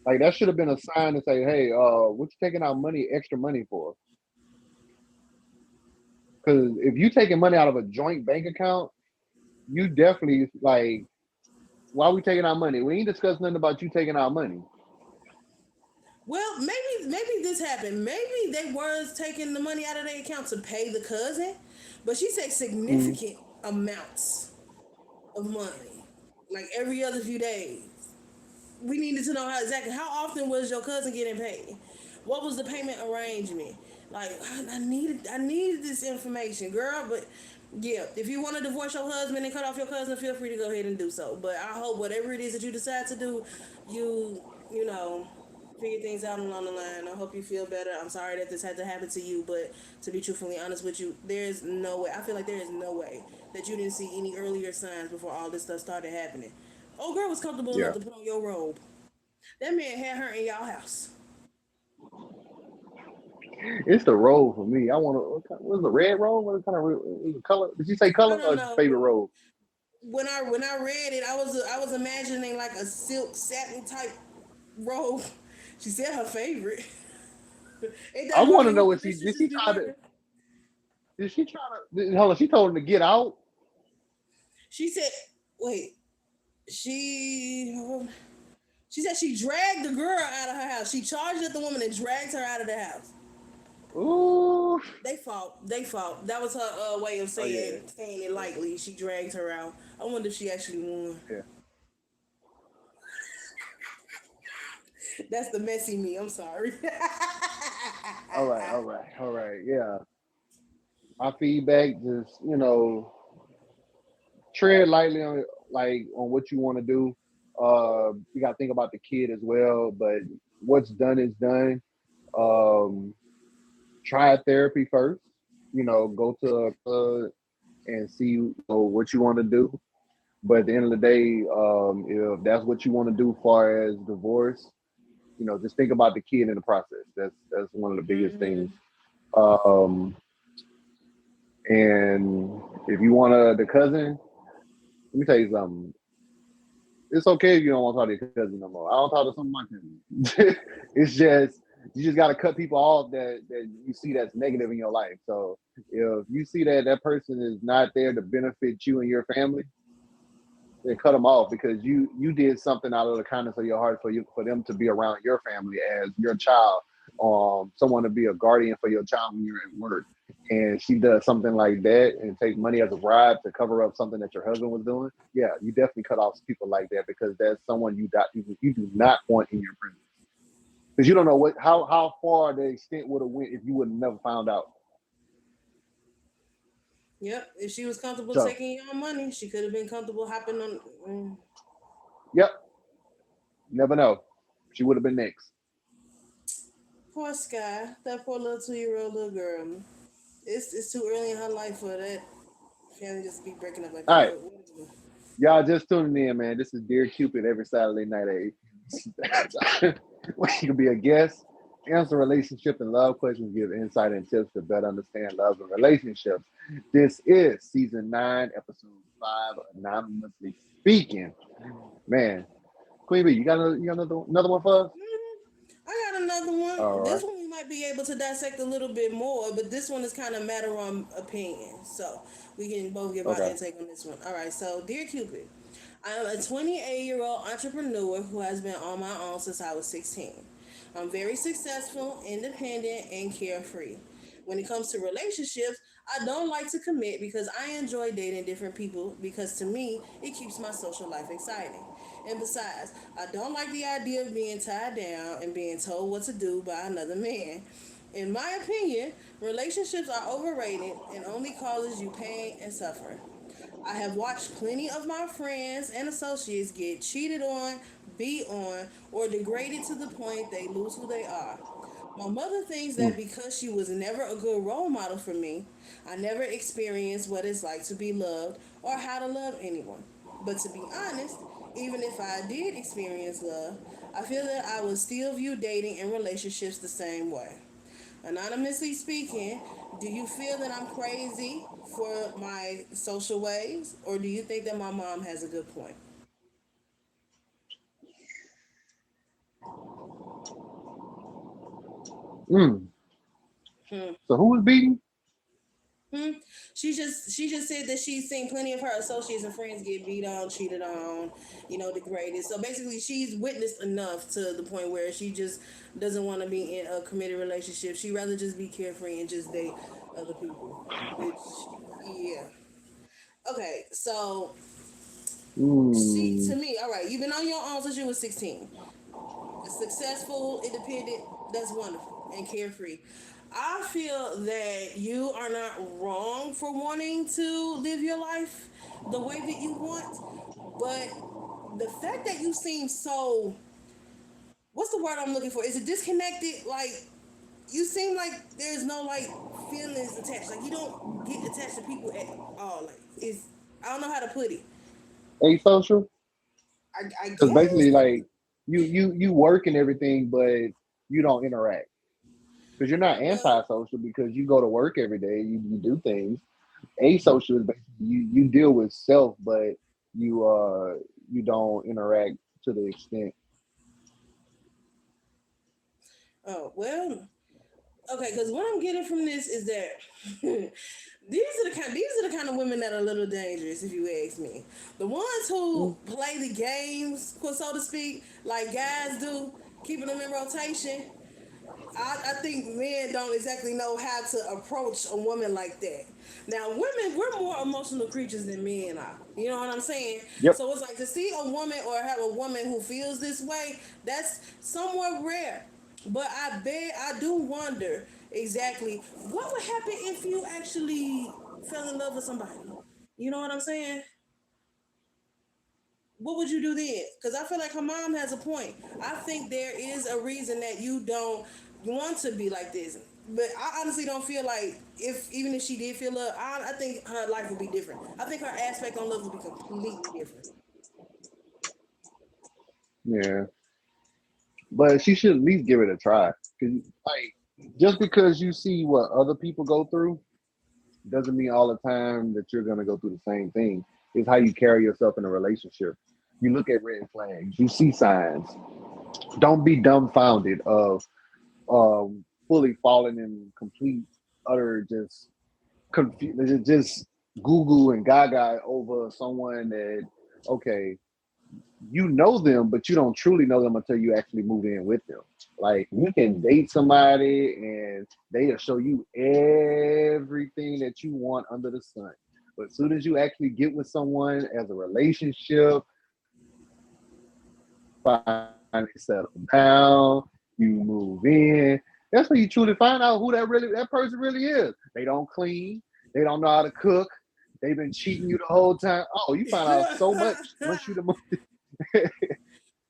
[SPEAKER 1] Like that should have been a sign to say, "Hey, what you taking out money, extra money for?" Because if you taking money out of a joint bank account, you definitely like. Why we taking our money? We ain't discussed nothing about you taking our money.
[SPEAKER 2] Well, maybe this happened. Maybe they was taking the money out of their account to pay the cousin, but she said
[SPEAKER 1] Mm.
[SPEAKER 2] significant amounts of money, like every other few days. We needed to know how often was your cousin getting paid? What was the payment arrangement? Like I needed this information, girl. But yeah, if you want to divorce your husband and cut off your cousin, feel free to go ahead and do so. But I hope whatever it is that you decide to do, you figure things out along the line. I hope you feel better. I'm sorry that this had to happen to you, but to be truthfully honest with you, there's no way. I feel like there is no way that you didn't see any earlier signs before all this stuff started happening. Old girl was comfortable enough
[SPEAKER 1] Yeah,
[SPEAKER 2] to put on your robe. That man had her in y'all house.
[SPEAKER 1] it's the robe for me. I want to. What's the red robe? What kind of is it color? Did you say
[SPEAKER 2] I
[SPEAKER 1] color
[SPEAKER 2] don't
[SPEAKER 1] or just
[SPEAKER 2] know.
[SPEAKER 1] favorite robe?
[SPEAKER 2] When I read it, I was imagining like a silk satin type robe. She said her favorite. Ain't
[SPEAKER 1] I
[SPEAKER 2] that
[SPEAKER 1] want to
[SPEAKER 2] normally
[SPEAKER 1] know
[SPEAKER 2] what the
[SPEAKER 1] what she did.
[SPEAKER 2] mistresses
[SPEAKER 1] She
[SPEAKER 2] be
[SPEAKER 1] try to.
[SPEAKER 2] wearing?
[SPEAKER 1] Did she try to? Hold on. She told him to get out.
[SPEAKER 2] She said, "Wait." She she said she dragged the girl out of her house. She charged at the woman and dragged her out of the house.
[SPEAKER 1] Ooh.
[SPEAKER 2] They fought. They fought. That was her way of
[SPEAKER 1] Oh yeah.
[SPEAKER 2] saying it
[SPEAKER 1] Yeah.
[SPEAKER 2] lightly. She dragged her out. I wonder if she actually won.
[SPEAKER 1] Yeah.
[SPEAKER 2] That's the messy me. I'm sorry.
[SPEAKER 1] All right. All right. All right. Yeah. My feedback, just tread lightly on what you want to do. You got to think about the kid as well, but what's done is done. Um, try therapy first. Go to a club and see what you want to do. But at the end of the day, if that's what you want to do, far as divorce, just think about the kid in the process. That's one of the biggest things.
[SPEAKER 2] Mm-hmm.
[SPEAKER 1] Um, and if you want the cousin, let me tell you something. It's okay if you don't want to talk to your cousin no more. I don't talk to some of my cousins. It's just you just got to cut people off that you see that's negative in your life. So if you see that that person is not there to benefit you and your family, then cut them off because you did something out of the kindness of your heart for them to be around your family as your child, someone to be a guardian for your child when you're at work, and she does something like that and take money as a bribe to cover up something that your husband was doing. Yeah, you definitely cut off people like that because that's someone you do not want in your presence because you don't know how far the extent would have went if you would have never found out.
[SPEAKER 2] Yep. If she was comfortable
[SPEAKER 1] So,
[SPEAKER 2] taking your money, she could have been comfortable hopping on.
[SPEAKER 1] yep, never know. She would have been next.
[SPEAKER 2] Poor Sky, that poor little 2-year-old little girl. It's too early in her life for that family just be breaking up like
[SPEAKER 1] All
[SPEAKER 2] that.
[SPEAKER 1] right.
[SPEAKER 2] What is it?
[SPEAKER 1] Y'all just tuning in, man. This is Dear Cupid every Saturday night at 8. Where you can be a guest, answer relationship and love questions, give insight and tips to better understand love and relationships. This is season 9, episode 5, anonymously speaking. Man, Queen B, you got another one for us?
[SPEAKER 2] I got another one.
[SPEAKER 1] All
[SPEAKER 2] This
[SPEAKER 1] right.
[SPEAKER 2] one we might be able to dissect a little bit more, but this one is kind of matter on opinion. So we can both give our
[SPEAKER 1] Okay.
[SPEAKER 2] intake on this one. All right. So, dear Cupid, I am a 28-year-old entrepreneur who has been on my own since I was 16. I'm very successful, independent, and carefree. When it comes to relationships, I don't like to commit because I enjoy dating different people because to me, it keeps my social life exciting. And besides, I don't like the idea of being tied down and being told what to do by another man. In my opinion, relationships are overrated and only causes you pain and suffering. I have watched plenty of my friends and associates get cheated on, beat on, or degraded to the point they lose who they are. My mother thinks that
[SPEAKER 1] Mm,
[SPEAKER 2] because she was never a good role model for me, I never experienced what it's like to be loved or how to love anyone. But to be honest, even if I did experience love, I feel that I would still view dating and relationships the same way. Anonymously speaking, do you feel that I'm crazy for my social ways, or do you think that my mom has a good point?
[SPEAKER 1] mm.
[SPEAKER 2] Hmm.
[SPEAKER 1] So who was beating?
[SPEAKER 2] Hmm. She just said that she's seen plenty of her associates and friends get beat on, cheated on, degraded. So basically, she's witnessed enough to the point where she just doesn't want to be in a committed relationship. She rather just be carefree and just date other people. Which, yeah. Okay, so she
[SPEAKER 1] Mm,
[SPEAKER 2] to me, all right. You've been on your own since you were 16. Successful, independent, that's wonderful and carefree. I feel that you are not wrong for wanting to live your life the way that you want, but the fact that you seem so, what's the word I'm looking for? Is it disconnected? Like, you seem like there's no like feelings attached. Like, you don't get attached to people at all. Like, it's, I don't know how to put it.
[SPEAKER 1] asocial?
[SPEAKER 2] I
[SPEAKER 1] Because
[SPEAKER 2] guess.
[SPEAKER 1] basically, like you work and everything, but you don't interact. Because you're not
[SPEAKER 2] Well,
[SPEAKER 1] antisocial because you go to work every day, you do things. Asocial is basically you deal with self, but you don't interact to the extent.
[SPEAKER 2] oh well. Okay, because what I'm getting from this is that these are the kind of women that are a little dangerous, if you ask me. The ones who
[SPEAKER 1] Mm,
[SPEAKER 2] play the games, so to speak, like guys do, keeping them in rotation. I think men don't exactly know how to approach a woman like that. Now, women, we're more emotional creatures than men are. You know what I'm saying?
[SPEAKER 1] yep.
[SPEAKER 2] So it's like to see a woman or have a woman who feels this way, that's somewhat rare. But I do wonder exactly what would happen if you actually fell in love with somebody. You know what I'm saying? What would you do then? Because I feel like her mom has a point. I think there is a reason that you don't want to be like this. But I honestly don't feel like if even if she did feel love, I think her life would be different. I think her aspect on love would be completely different.
[SPEAKER 1] Yeah, but she should at least give it a try. 'Cause, like, just because you see what other people go through doesn't mean all the time that you're gonna go through the same thing. It's how you carry yourself in a relationship. You look at red flags, you see signs. Don't be dumbfounded of fully falling in complete utter just just Google and Gaga over someone that okay, you know them, but you don't truly know them until you actually move in with them. Like you can date somebody and they'll show you everything that you want under the sun. But as soon as you actually get with someone as a relationship, finally settle down, you move in. That's when you truly find out who that person really is. They don't clean, they don't know how to cook, they've been cheating you the whole time. Oh, you find out so much once you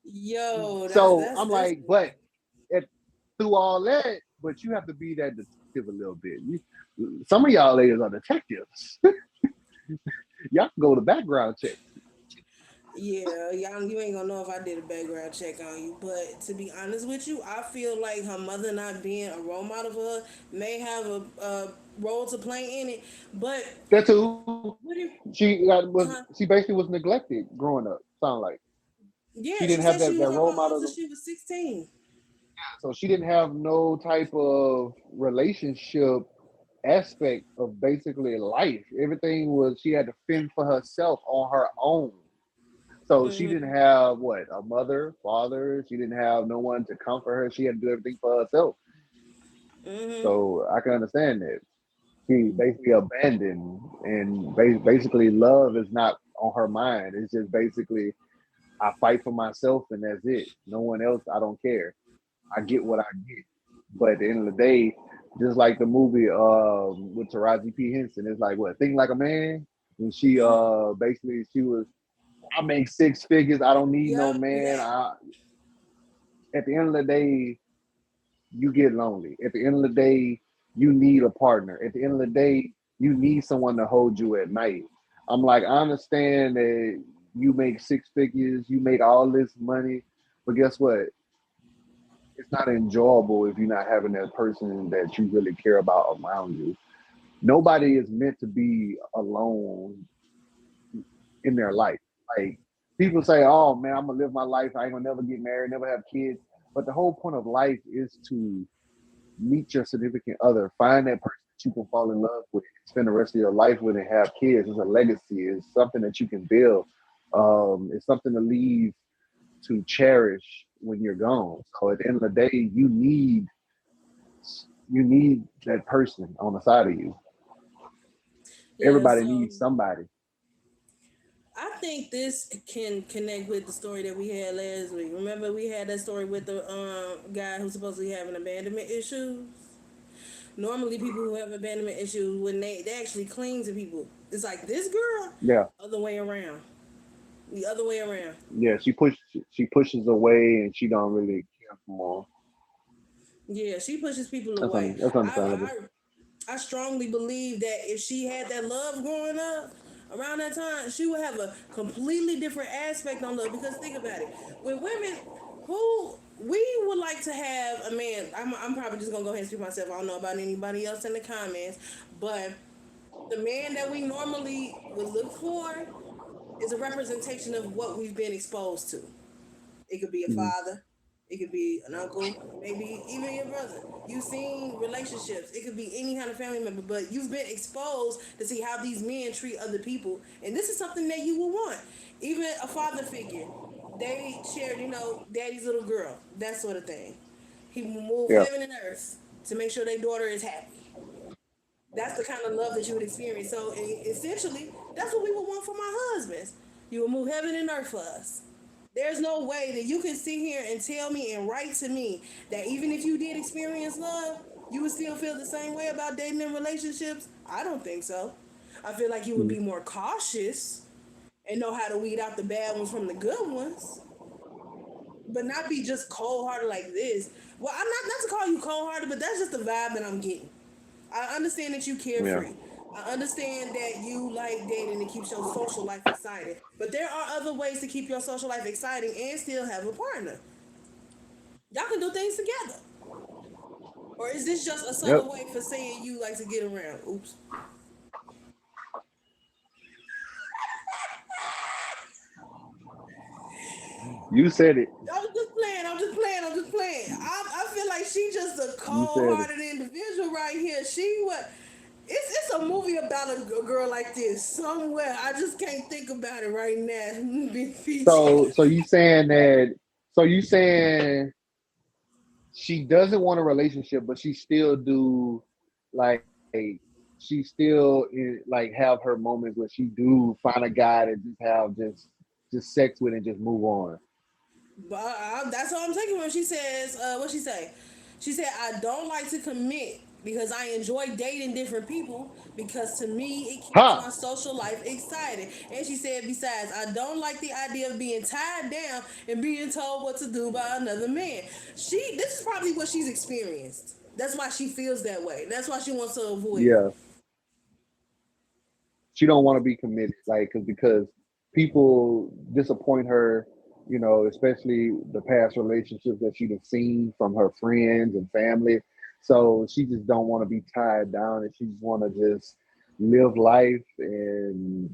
[SPEAKER 2] Yo,
[SPEAKER 1] so
[SPEAKER 2] that's
[SPEAKER 1] I'm
[SPEAKER 2] that's
[SPEAKER 1] like, but it, through all that, but you have to be that detective a little bit. Some of y'all ladies are detectives. Y'all can go to background check.
[SPEAKER 2] yeah, y'all, you ain't gonna know if I did a background check on you. But to be honest with you, I feel like her mother not being a role model for her may have a role to play in it. But
[SPEAKER 1] That too.
[SPEAKER 2] what if,
[SPEAKER 1] She
[SPEAKER 2] huh?
[SPEAKER 1] basically was neglected growing up. Sound like she
[SPEAKER 2] Yeah,
[SPEAKER 1] didn't
[SPEAKER 2] she
[SPEAKER 1] have
[SPEAKER 2] said she
[SPEAKER 1] that
[SPEAKER 2] was with
[SPEAKER 1] role
[SPEAKER 2] her mom
[SPEAKER 1] model.
[SPEAKER 2] since she was 16.
[SPEAKER 1] So she didn't have no type of relationship aspect of basically life. Everything was she had to fend for herself on her own. So she
[SPEAKER 2] Mm-hmm.
[SPEAKER 1] didn't have what a mother, father. She didn't have no one to comfort her. She had to do everything for herself.
[SPEAKER 2] Mm-hmm.
[SPEAKER 1] So I can understand that. She basically abandoned, and basically love is not on her mind. It's just basically I fight for myself, and that's it. No one else. I don't care. I get what I get. But at the end of the day, just like the movie with Taraji P Henson, it's like what think like a man. And she
[SPEAKER 2] Mm-hmm.
[SPEAKER 1] basically she was I make six figures. I don't need no
[SPEAKER 2] Yep,
[SPEAKER 1] man.
[SPEAKER 2] that.
[SPEAKER 1] I at the end of the day, you get lonely. At the end of the day, you need a partner. At the end of the day, you need someone to hold you at night. I'm like, I understand that you make six figures, you make all this money, but guess what? It's not enjoyable if you're not having that person that you really care about around you. Nobody is meant to be alone in their life. Like people say, "Oh man, I'm gonna live my life. I ain't gonna never get married, never have kids." But the whole point of life is to meet your significant other, find that person that you can fall in love with, spend the rest of your life with, and have kids. It's a legacy. It's something that you can build. It's something to leave to cherish when you're gone. So at the end of the day, you need that person on the side of you.
[SPEAKER 2] Yeah,
[SPEAKER 1] Everybody
[SPEAKER 2] so
[SPEAKER 1] needs somebody.
[SPEAKER 2] I think this can connect with the story that we had last week. Remember, we had that story with the guy who's supposedly having abandonment issues. Normally, people who have abandonment issues, when they actually cling to people, it's like this girl,
[SPEAKER 1] Yeah,
[SPEAKER 2] other way around, the other way around.
[SPEAKER 1] yeah. She pushes away, and she don't really care for.
[SPEAKER 2] Yeah, she pushes people
[SPEAKER 1] That's
[SPEAKER 2] away.
[SPEAKER 1] that's
[SPEAKER 2] I
[SPEAKER 1] understandable.
[SPEAKER 2] I strongly believe that if she had that love growing up around that time, she would have a completely different aspect on love. Because think about it, with women who we would like to have a man. I'm probably just gonna go ahead and speak myself. I don't know about anybody else in the comments, but the man that we normally would look for is a representation of what we've been exposed to. It could be a
[SPEAKER 1] Mhm.
[SPEAKER 2] father. It could be an uncle, maybe even your brother. You've seen relationships. It could be any kind of family member, but you've been exposed to see how these men treat other people. And this is something that you will want. Even a father figure. They shared, daddy's little girl, that sort of thing. He will move
[SPEAKER 1] Yeah.
[SPEAKER 2] heaven and earth to make sure their daughter is happy. That's the kind of love that you would experience. So essentially, that's what we would want from our husbands. You will move heaven and earth for us. There's no way that you can sit here and tell me and write to me that even if you did experience love, you would still feel the same way about dating and relationships. I don't think so. I feel like you would
[SPEAKER 1] Mhm.
[SPEAKER 2] be more cautious and know how to weed out the bad ones from the good ones. but not be just cold hearted like this. Well, I'm not to call you cold hearted, but that's just the vibe that I'm getting. I understand that you
[SPEAKER 1] Yeah.
[SPEAKER 2] carefree. I understand that you like dating to keep your social life exciting. But there are other ways to keep your social life exciting and still have a partner. Y'all can do things together. Or is this just a
[SPEAKER 1] Yep.
[SPEAKER 2] subtle way for saying you like to get around? Oops.
[SPEAKER 1] You said it.
[SPEAKER 2] I'm just playing. I'm just playing. I'm just playing. I feel like she just a
[SPEAKER 1] You said it.
[SPEAKER 2] cold-hearted individual right here. She what? It's a movie about a girl like this somewhere. I just can't think about it right now. Big
[SPEAKER 1] So
[SPEAKER 2] PJ.
[SPEAKER 1] so you saying that so you saying she doesn't want a relationship, but she still do like she still like have her moments where she do find a guy that just have just sex with and just move on.
[SPEAKER 2] But that's what I'm taking when she says, what she say? She said, I don't like to commit because I enjoy dating different people because to me it keeps
[SPEAKER 1] Huh?
[SPEAKER 2] my social life exciting. And she said, besides, I don't like the idea of being tied down and being told what to do by another man. This is probably what she's experienced. That's why she feels that way. That's why she wants to avoid it.
[SPEAKER 1] Yeah. She don't want to be committed, like, because people disappoint her, especially the past relationships that she'd have seen from her friends and family. So she just don't want to be tied down, and she just want to just live life and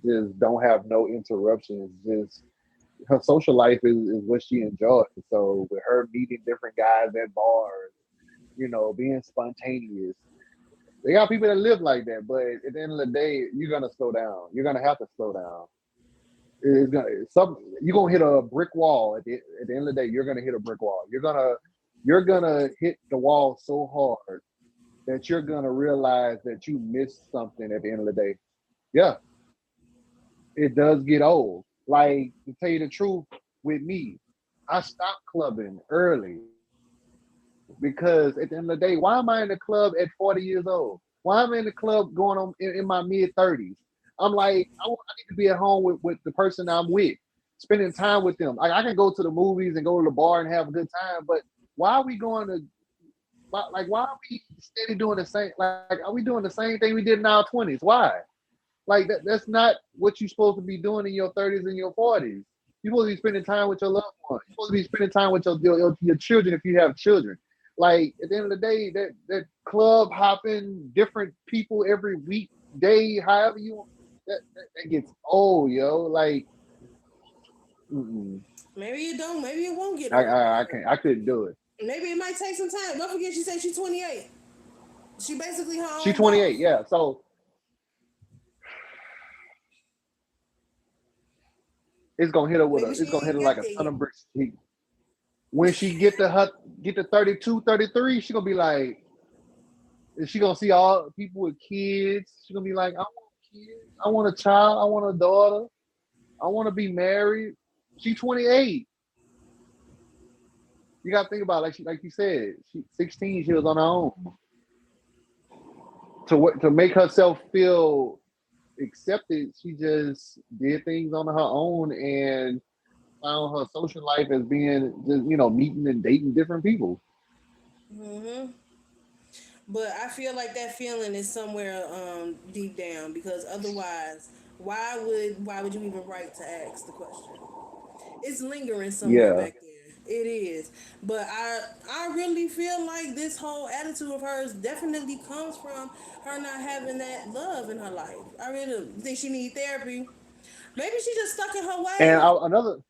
[SPEAKER 1] just don't have no interruptions. Just her social life is what she enjoys. So with her meeting different guys at bars, being spontaneous, they got people that live like that, but at the end of the day, you're gonna slow down. You're gonna have to slow down. You're gonna hit a brick wall at the end of the day. You're gonna hit a brick wall. You're gonna hit the wall so hard that you're gonna realize that you missed something at the end of the day. Yeah, it does get old. Like, to tell you the truth, with me, I stopped clubbing early because at the end of the day, why am I in the club at 40 years old? Why am I in the club going on in my mid 30s? I'm like, I need to be at home with the person I'm with, spending time with them. Like, I can go to the movies and go to the bar and have a good time, but why are we going to, why are we steady doing the same? Like, are we doing the same thing we did in our 20s? Why? Like, that's not what you're supposed to be doing in your 30s and your 40s. You're supposed to be spending time with your loved ones. You're supposed to be spending time with your children if you have children. Like, at the end of the day, that club hopping, different people every week, day, however you want, that gets old, yo. Like, mm-mm.
[SPEAKER 2] Maybe it don't. Maybe it won't get
[SPEAKER 1] I,
[SPEAKER 2] old for
[SPEAKER 1] I I
[SPEAKER 2] her.
[SPEAKER 1] can't. I couldn't do it.
[SPEAKER 2] Maybe it might take some time. Don't forget, she said she's 28. She basically her
[SPEAKER 1] She's
[SPEAKER 2] own
[SPEAKER 1] 28,
[SPEAKER 2] boss.
[SPEAKER 1] yeah. So
[SPEAKER 2] Maybe she
[SPEAKER 1] it's gonna hit
[SPEAKER 2] ain't
[SPEAKER 1] her
[SPEAKER 2] got
[SPEAKER 1] like a
[SPEAKER 2] there
[SPEAKER 1] ton
[SPEAKER 2] yet.
[SPEAKER 1] of bricks. When she get to 32, 33, she gonna be like, and she gonna see all people with kids. She gonna be like, I want kids. I want a child. I want a daughter. I want to be married. She's 28. You got to think about it, like you said. She 16. She was on her own to make herself feel accepted. She just did things on her own and found her social life as being just meeting and dating different people.
[SPEAKER 2] Hmm. But I feel like that feeling is somewhere deep down because otherwise, why would you even write to ask the question? It's lingering somewhere
[SPEAKER 1] Yeah.
[SPEAKER 2] back there. It is, but I really feel like this whole attitude of hers definitely comes from her not having that love in her life. I really think she need therapy. Maybe she just stuck in her
[SPEAKER 1] And
[SPEAKER 2] ways.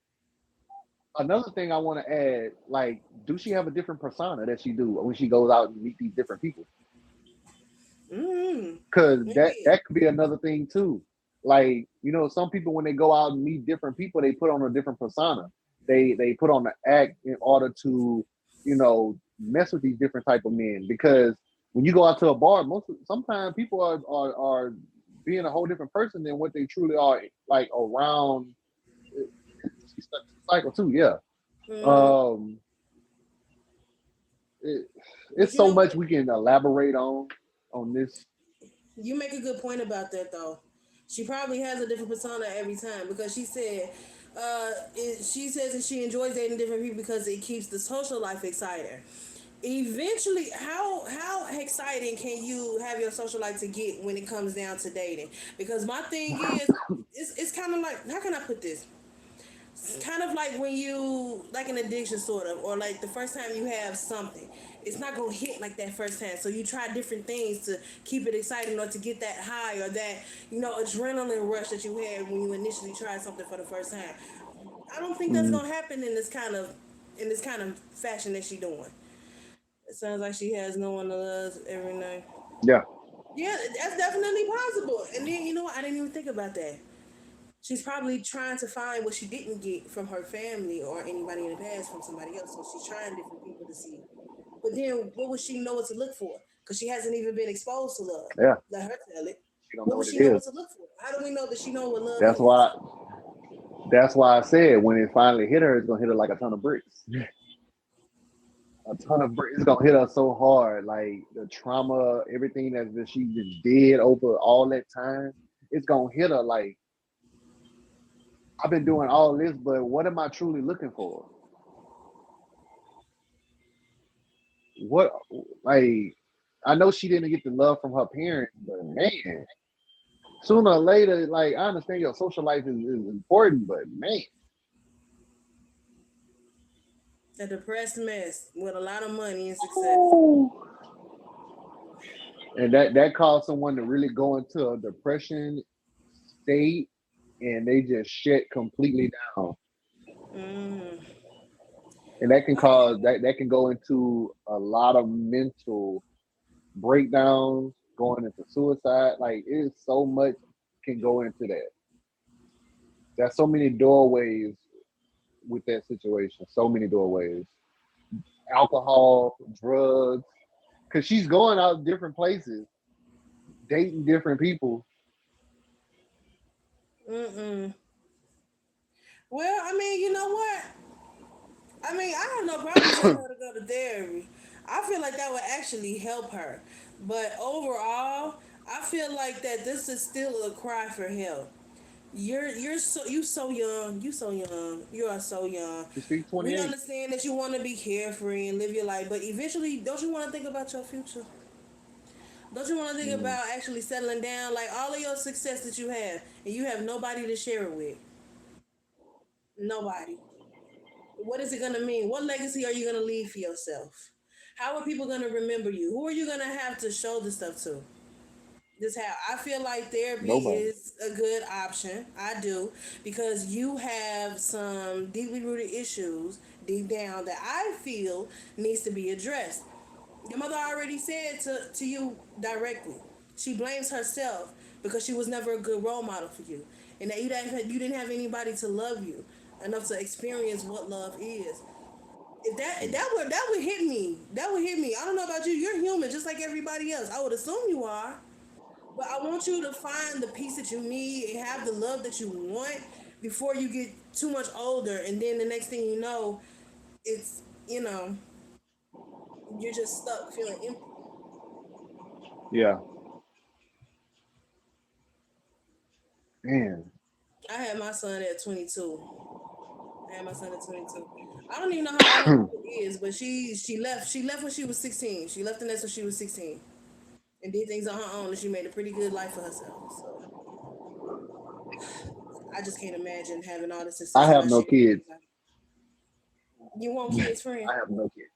[SPEAKER 1] another thing I want to add, like, do she have a different persona that she do when she goes out and meet these different people?
[SPEAKER 2] Mm-hmm.
[SPEAKER 1] Because
[SPEAKER 2] Maybe.
[SPEAKER 1] that could be another thing too. Like, some people when they go out and meet different people, they put on a different persona. They put on the act in order to, mess with these different type of men. Because when you go out to a bar, sometimes people are being a whole different person than what they truly are, like, around. She's stuck in the cycle too, yeah.
[SPEAKER 2] Mm-hmm.
[SPEAKER 1] Um, it,
[SPEAKER 2] But
[SPEAKER 1] it's
[SPEAKER 2] you
[SPEAKER 1] so
[SPEAKER 2] know
[SPEAKER 1] much
[SPEAKER 2] what?
[SPEAKER 1] we can elaborate on this.
[SPEAKER 2] You make a good point about that though. She probably has a different persona every time because she said She says that she enjoys dating different people because it keeps the social life exciting. Eventually, how exciting can you have your social life to get when it comes down to dating? Because my thing is, it's kind of like, how can I put this? It's kind of like when you like an addiction, sort of, or like the first time you have something. It's not gonna hit like that first time, so you try different things to keep it exciting or to get that high or that adrenaline rush that you had when you initially tried something for the first time. I don't think that's
[SPEAKER 1] Mm,
[SPEAKER 2] gonna happen in this kind of fashion that she doing. It sounds like she has no one to love every night.
[SPEAKER 1] yeah.
[SPEAKER 2] Yeah, that's definitely possible. And then you know what? I didn't even think about that. She's probably trying to find what she didn't get from her family or anybody in the past from somebody else. So she's trying different people to see. But then what would she know what to look for? Because she hasn't even been exposed to love.
[SPEAKER 1] Yeah.
[SPEAKER 2] Let her tell it.
[SPEAKER 1] She don't
[SPEAKER 2] What
[SPEAKER 1] know
[SPEAKER 2] would
[SPEAKER 1] what
[SPEAKER 2] she
[SPEAKER 1] it
[SPEAKER 2] know
[SPEAKER 1] is.
[SPEAKER 2] what to look for? How do we know that she know what love
[SPEAKER 1] That's
[SPEAKER 2] is?
[SPEAKER 1] why. That's why I said when it finally hit her, it's gonna hit her like a ton of bricks. A ton of bricks. It's gonna hit her so hard, like the trauma, everything that she just did over all that time. It's gonna hit her like I've been doing all this, but what am I truly looking for? What like I know she didn't get the love from her parents, but man, sooner or later, like I understand your social life is important, but man,
[SPEAKER 2] A depressed mess with a lot of money and success.
[SPEAKER 1] ooh. And that caused someone to really go into a depression state, and they just shut completely down,
[SPEAKER 2] Mm.
[SPEAKER 1] and that can
[SPEAKER 2] I can't.
[SPEAKER 1] cause that can go into a lot of mental breakdowns, going into suicide. Like it's so much can go into that. There's so many doorways with that situation. So many doorways. Alcohol, drugs, because she's going out different places, dating different people.
[SPEAKER 2] Mm-mm. Well, I mean, you know what? I mean, I have no problem telling her to go to therapy. I feel like that would actually help her. But overall, I feel like that this is still a cry for help. You so young. You so young. You are so young.
[SPEAKER 1] She speaks
[SPEAKER 2] We
[SPEAKER 1] 28.
[SPEAKER 2] understand that you want to be carefree and live your life, but eventually, don't you want to think about your future? Don't you want to think
[SPEAKER 1] Mm,
[SPEAKER 2] about actually settling down, like all of your success that you have, and you have nobody to share it with? Nobody. What is it going to mean? What legacy are you going to leave for yourself? How are people going to remember you? Who are you going to have to show this stuff to? This how I feel like therapy
[SPEAKER 1] nobody.
[SPEAKER 2] is a good option. I do, because you have some deeply rooted issues deep down that I feel needs to be addressed. Your mother already said to you directly. She blames herself because she was never a good role model for you, and that you didn't have anybody to love you enough to experience what love is. If that would hit me. That would hit me. I don't know about you. You're human, just like everybody else. I would assume you are. But I want you to find the peace that you need and have the love that you want before you get too much older. And then the next thing you know, it's, you're just stuck feeling empty.
[SPEAKER 1] Yeah, man.
[SPEAKER 2] I had my son at 22. I had my son at 22. I don't even know how old her mother is, but she left. She left when she was 16. She left the nest when she was 16 and did things on her own, and she made a pretty good life for herself. So I just can't imagine having all this
[SPEAKER 1] I
[SPEAKER 2] success and
[SPEAKER 1] have
[SPEAKER 2] not
[SPEAKER 1] no
[SPEAKER 2] sharing with
[SPEAKER 1] kids.
[SPEAKER 2] anybody. You want kids, friend?
[SPEAKER 1] I have no kids.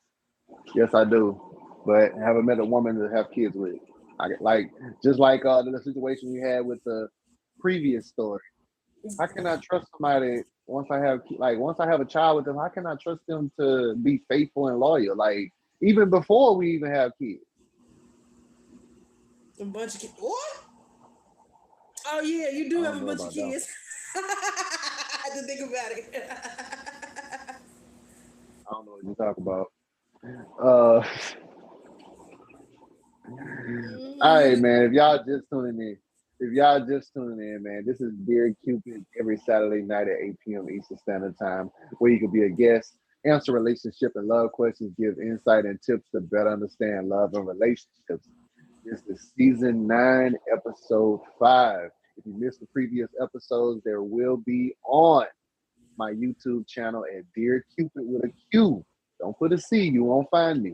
[SPEAKER 1] Yes, I do, but I haven't met a woman to have kids with. I like just like the situation you had with the previous story. How can I trust somebody once I have like once I have a child with them? How can I trust them to be faithful and loyal? Like even before we even have kids.
[SPEAKER 2] A bunch of kids. What? Oh yeah, you
[SPEAKER 1] I
[SPEAKER 2] do have
[SPEAKER 1] don't
[SPEAKER 2] a
[SPEAKER 1] know
[SPEAKER 2] bunch of
[SPEAKER 1] about that.
[SPEAKER 2] kids. I had to think about it.
[SPEAKER 1] I don't know what you talk about. Uh, all right,
[SPEAKER 2] Mhm.
[SPEAKER 1] man. If y'all just tuning in, man, this is Dear Cupid every Saturday night at 8 p.m. Eastern Standard Time, where you can be a guest, answer relationship and love questions, give insight and tips to better understand love and relationships. This is season 9, episode 5. If you missed the previous episodes, there will be on. my YouTube channel at Dear Cupid with a Q. Don't put a C, you won't find me.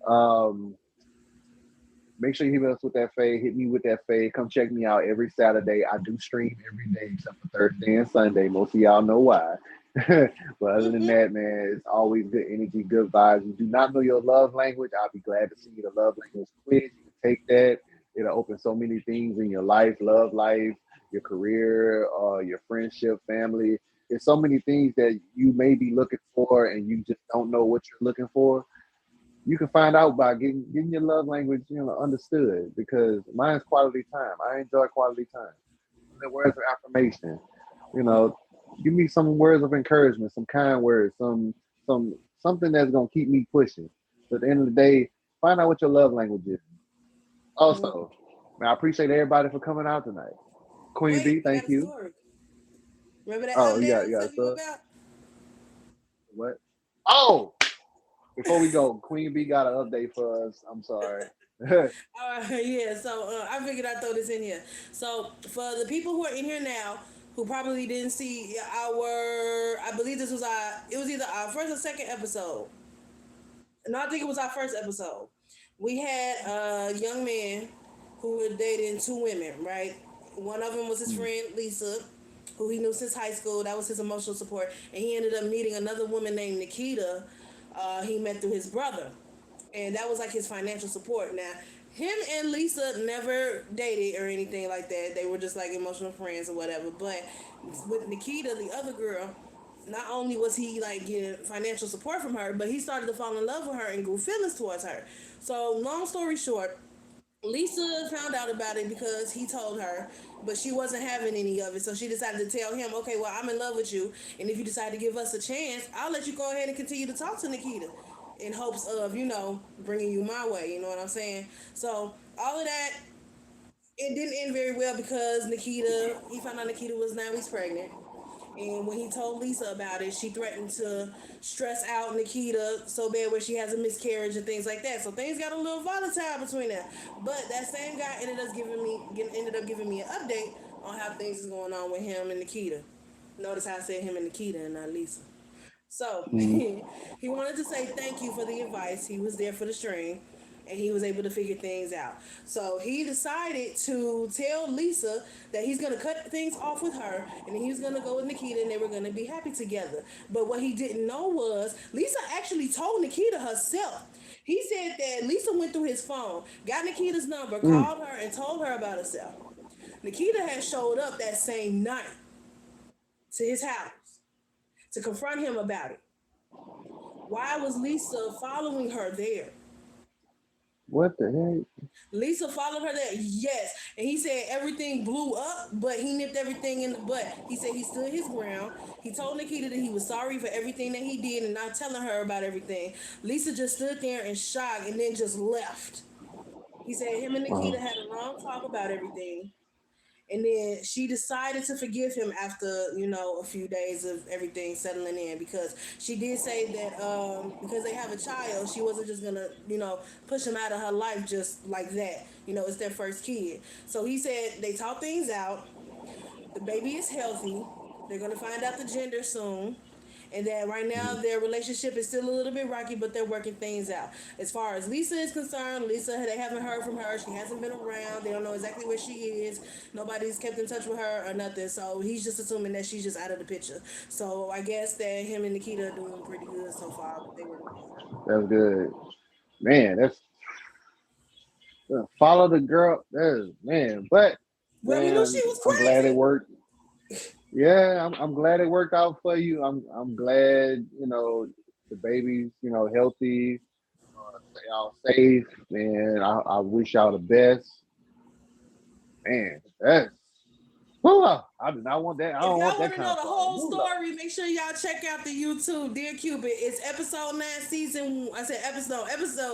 [SPEAKER 1] Um, Make sure you hit us with that fade. Hit me with that fade. Come check me out every Saturday. I do stream every day except for Thursday and Sunday. Most of y'all know why. But other than that, man, it's always good energy, good vibes. You do not know your love language, I'll be glad to see you the love language quiz. You can take that. It'll open so many things in your life, love life, your career, your friendship, family. There's so many things that you may be looking for and you just don't know what you're looking for. You can find out by getting your love language, understood. Because mine's quality time. I enjoy quality time. The words of affirmation, you know, give me some words of encouragement, some kind words, something that's gonna keep me pushing. So at the end of the day, find out what your love language is. Also, man, I appreciate everybody for coming out tonight. Queen B,
[SPEAKER 2] Wait, I got
[SPEAKER 1] thank
[SPEAKER 2] a
[SPEAKER 1] you.
[SPEAKER 2] story. Remember that
[SPEAKER 1] Oh,
[SPEAKER 2] update I
[SPEAKER 1] you
[SPEAKER 2] was
[SPEAKER 1] got
[SPEAKER 2] telling you
[SPEAKER 1] stuff.
[SPEAKER 2] about?
[SPEAKER 1] What? Oh, before we go, Queen B got an update for us. I'm sorry.
[SPEAKER 2] Yeah, so I figured I'd throw this in here. So for the people who are in here now who probably didn't see I believe this was it was either our first or second episode. No, I think it was our first episode. We had a young man who was dating two women, right? One of them was his friend Lisa, who he knew since high school. That was his emotional support, and he ended up meeting another woman named Nikita. He met through his brother, and that was like his financial support. Now, him and Lisa never dated or anything like that. They were just like emotional friends or whatever. But with Nikita, the other girl, not only was he like getting financial support from her, but he started to fall in love with her and grew feelings towards her. So, long story short, Lisa found out about it because he told her, but she wasn't having any of it. So she decided to tell him, okay, well, I'm in love with you. And if you decide to give us a chance, I'll let you go ahead and continue to talk to Nikita in hopes of, bringing you my way. You know what I'm saying? So all of that, it didn't end very well because he found out Nikita was 9 weeks pregnant. And when he told Lisa about it, she threatened to stress out Nikita so bad where she has a miscarriage and things like that. So things got a little volatile between them. But that same guy ended up giving me an update on how things is going on with him and Nikita. Notice how I said him and Nikita and not Lisa. So
[SPEAKER 1] Mhm.
[SPEAKER 2] he wanted to say thank you for the advice. He was there for the stream and he was able to figure things out. So he decided to tell Lisa that he's going to cut things off with her and he was going to go with Nikita and they were going to be happy together. But what he didn't know was Lisa actually told Nikita herself. He said that Lisa went through his phone, got Nikita's number,
[SPEAKER 1] Mm.
[SPEAKER 2] called her, and told her about herself. Nikita had showed up that same night to his house to confront him about it. Why was Lisa following her there?
[SPEAKER 1] What the heck?
[SPEAKER 2] Lisa followed her there. Yes. And he said everything blew up, but he nipped everything in the butt. He said he stood his ground. He told Nikita that he was sorry for everything that he did and not telling her about everything. Lisa just stood there in shock and then just left. He said him and Nikita
[SPEAKER 1] Wow.
[SPEAKER 2] had a long talk about everything. And then she decided to forgive him after a few days of everything settling in because she did say that because they have a child she wasn't just gonna push him out of her life just like that. It's their first kid. So he said they talked things out. The baby is healthy. They're gonna find out the gender soon. And that right now their relationship is still a little bit rocky, but they're working things out. As far as Lisa is concerned, Lisa, they haven't heard from her. She hasn't been around. They don't know exactly where she is. Nobody's kept in touch with her or nothing. So he's just assuming that she's just out of the picture. So I guess that him and Nikita are doing pretty good so far with their relationship.
[SPEAKER 1] That's good. Man, that's follow the girl. That's man, but
[SPEAKER 2] Well, we knew she
[SPEAKER 1] man,
[SPEAKER 2] was
[SPEAKER 1] I'm glad it
[SPEAKER 2] crazy.
[SPEAKER 1] worked. Yeah, I'm glad it worked out for you. I'm glad the baby's healthy, y'all safe, and I wish y'all the best. Man, that's whew, I do not want that. I
[SPEAKER 2] If
[SPEAKER 1] don't want
[SPEAKER 2] y'all want
[SPEAKER 1] that
[SPEAKER 2] to
[SPEAKER 1] kind
[SPEAKER 2] know
[SPEAKER 1] of
[SPEAKER 2] the
[SPEAKER 1] problem.
[SPEAKER 2] whole
[SPEAKER 1] Woo, Lord.
[SPEAKER 2] story, make sure y'all check out the YouTube Dear Cupid. It's episode 9, season. I said episode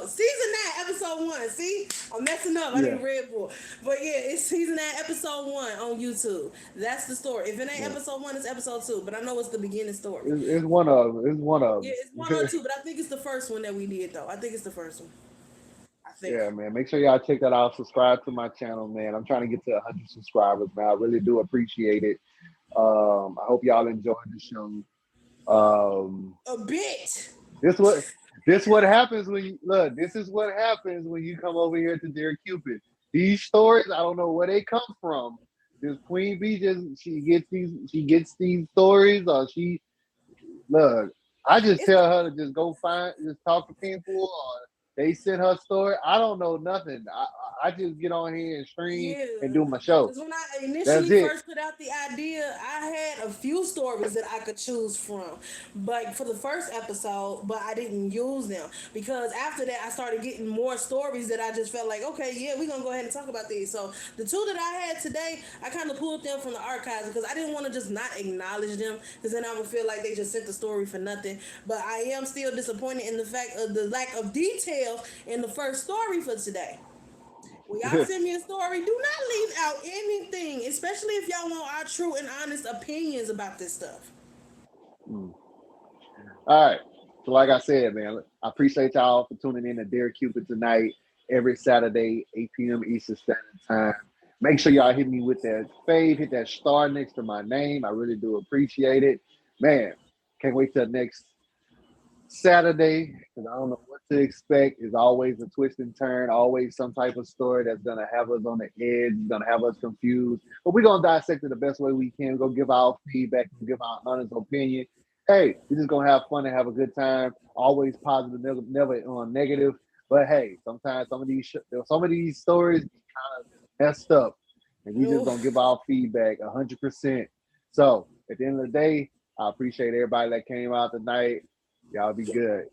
[SPEAKER 2] season 9, episode 1. See, I'm messing up. I
[SPEAKER 1] Yeah,
[SPEAKER 2] need Red Bull, but yeah, it's season 9, episode 1 on YouTube. That's the story. If it ain't
[SPEAKER 1] yeah.
[SPEAKER 2] episode 1, it's episode 2. But I know it's the beginning story.
[SPEAKER 1] It's one of them. It's one of
[SPEAKER 2] Yeah,
[SPEAKER 1] them.
[SPEAKER 2] it's one or two, but I think it's the first one that we did though. I think it's the first one. I think.
[SPEAKER 1] Yeah, man. Make sure y'all check that out. Subscribe to my channel, man. I'm trying to get to 100 subscribers, man. I really do appreciate it. I hope y'all enjoyed the show. Um,
[SPEAKER 2] A bit.
[SPEAKER 1] this what this what happens when you look. This is what happens when you come over here to Dear Cupid. These stories, I don't know where they come from. This Queen Bee just she gets these stories, or she look. I just
[SPEAKER 2] It's
[SPEAKER 1] tell her to just go find, just talk to people, or they send her story. I don't know nothing. I just get on here and stream
[SPEAKER 2] Yeah,
[SPEAKER 1] and do my show.
[SPEAKER 2] because when I
[SPEAKER 1] That's
[SPEAKER 2] initially
[SPEAKER 1] it.
[SPEAKER 2] first put out the idea, I had a few stories that I could choose from, but for the first episode, but I didn't use them because after that, I started getting more stories that I just felt like, okay, yeah, we're gonna go ahead and talk about these. So the two that I had today, I kind of pulled them from the archives because I didn't want to just not acknowledge them because then I would feel like they just sent the story for nothing. But I am still disappointed in the fact of the lack of details in the first story for today. When y'all send me a story, do not leave out anything, especially if y'all want our true and honest opinions about this stuff.
[SPEAKER 1] Mm. All right. So, like I said, man, I appreciate y'all for tuning in to Dear Cupid tonight, every Saturday, 8 p.m. Eastern Standard Time. Make sure y'all hit me with that fave, hit that star next to my name. I really do appreciate it. Man, can't wait till next Saturday because I don't know what to expect. It's always a twist and turn, always some type of story that's gonna have us on the edge, gonna have us confused. But we're gonna dissect it the best way we can. We're gonna give our feedback, and give our honest opinion. Hey, we're just gonna have fun and have a good time. Always positive, never on negative. But hey, sometimes some of these stories be kind of messed up, and we just
[SPEAKER 2] No.
[SPEAKER 1] gonna give our feedback 100%. So at the end of the day, I appreciate everybody that came out tonight. Y'all be good.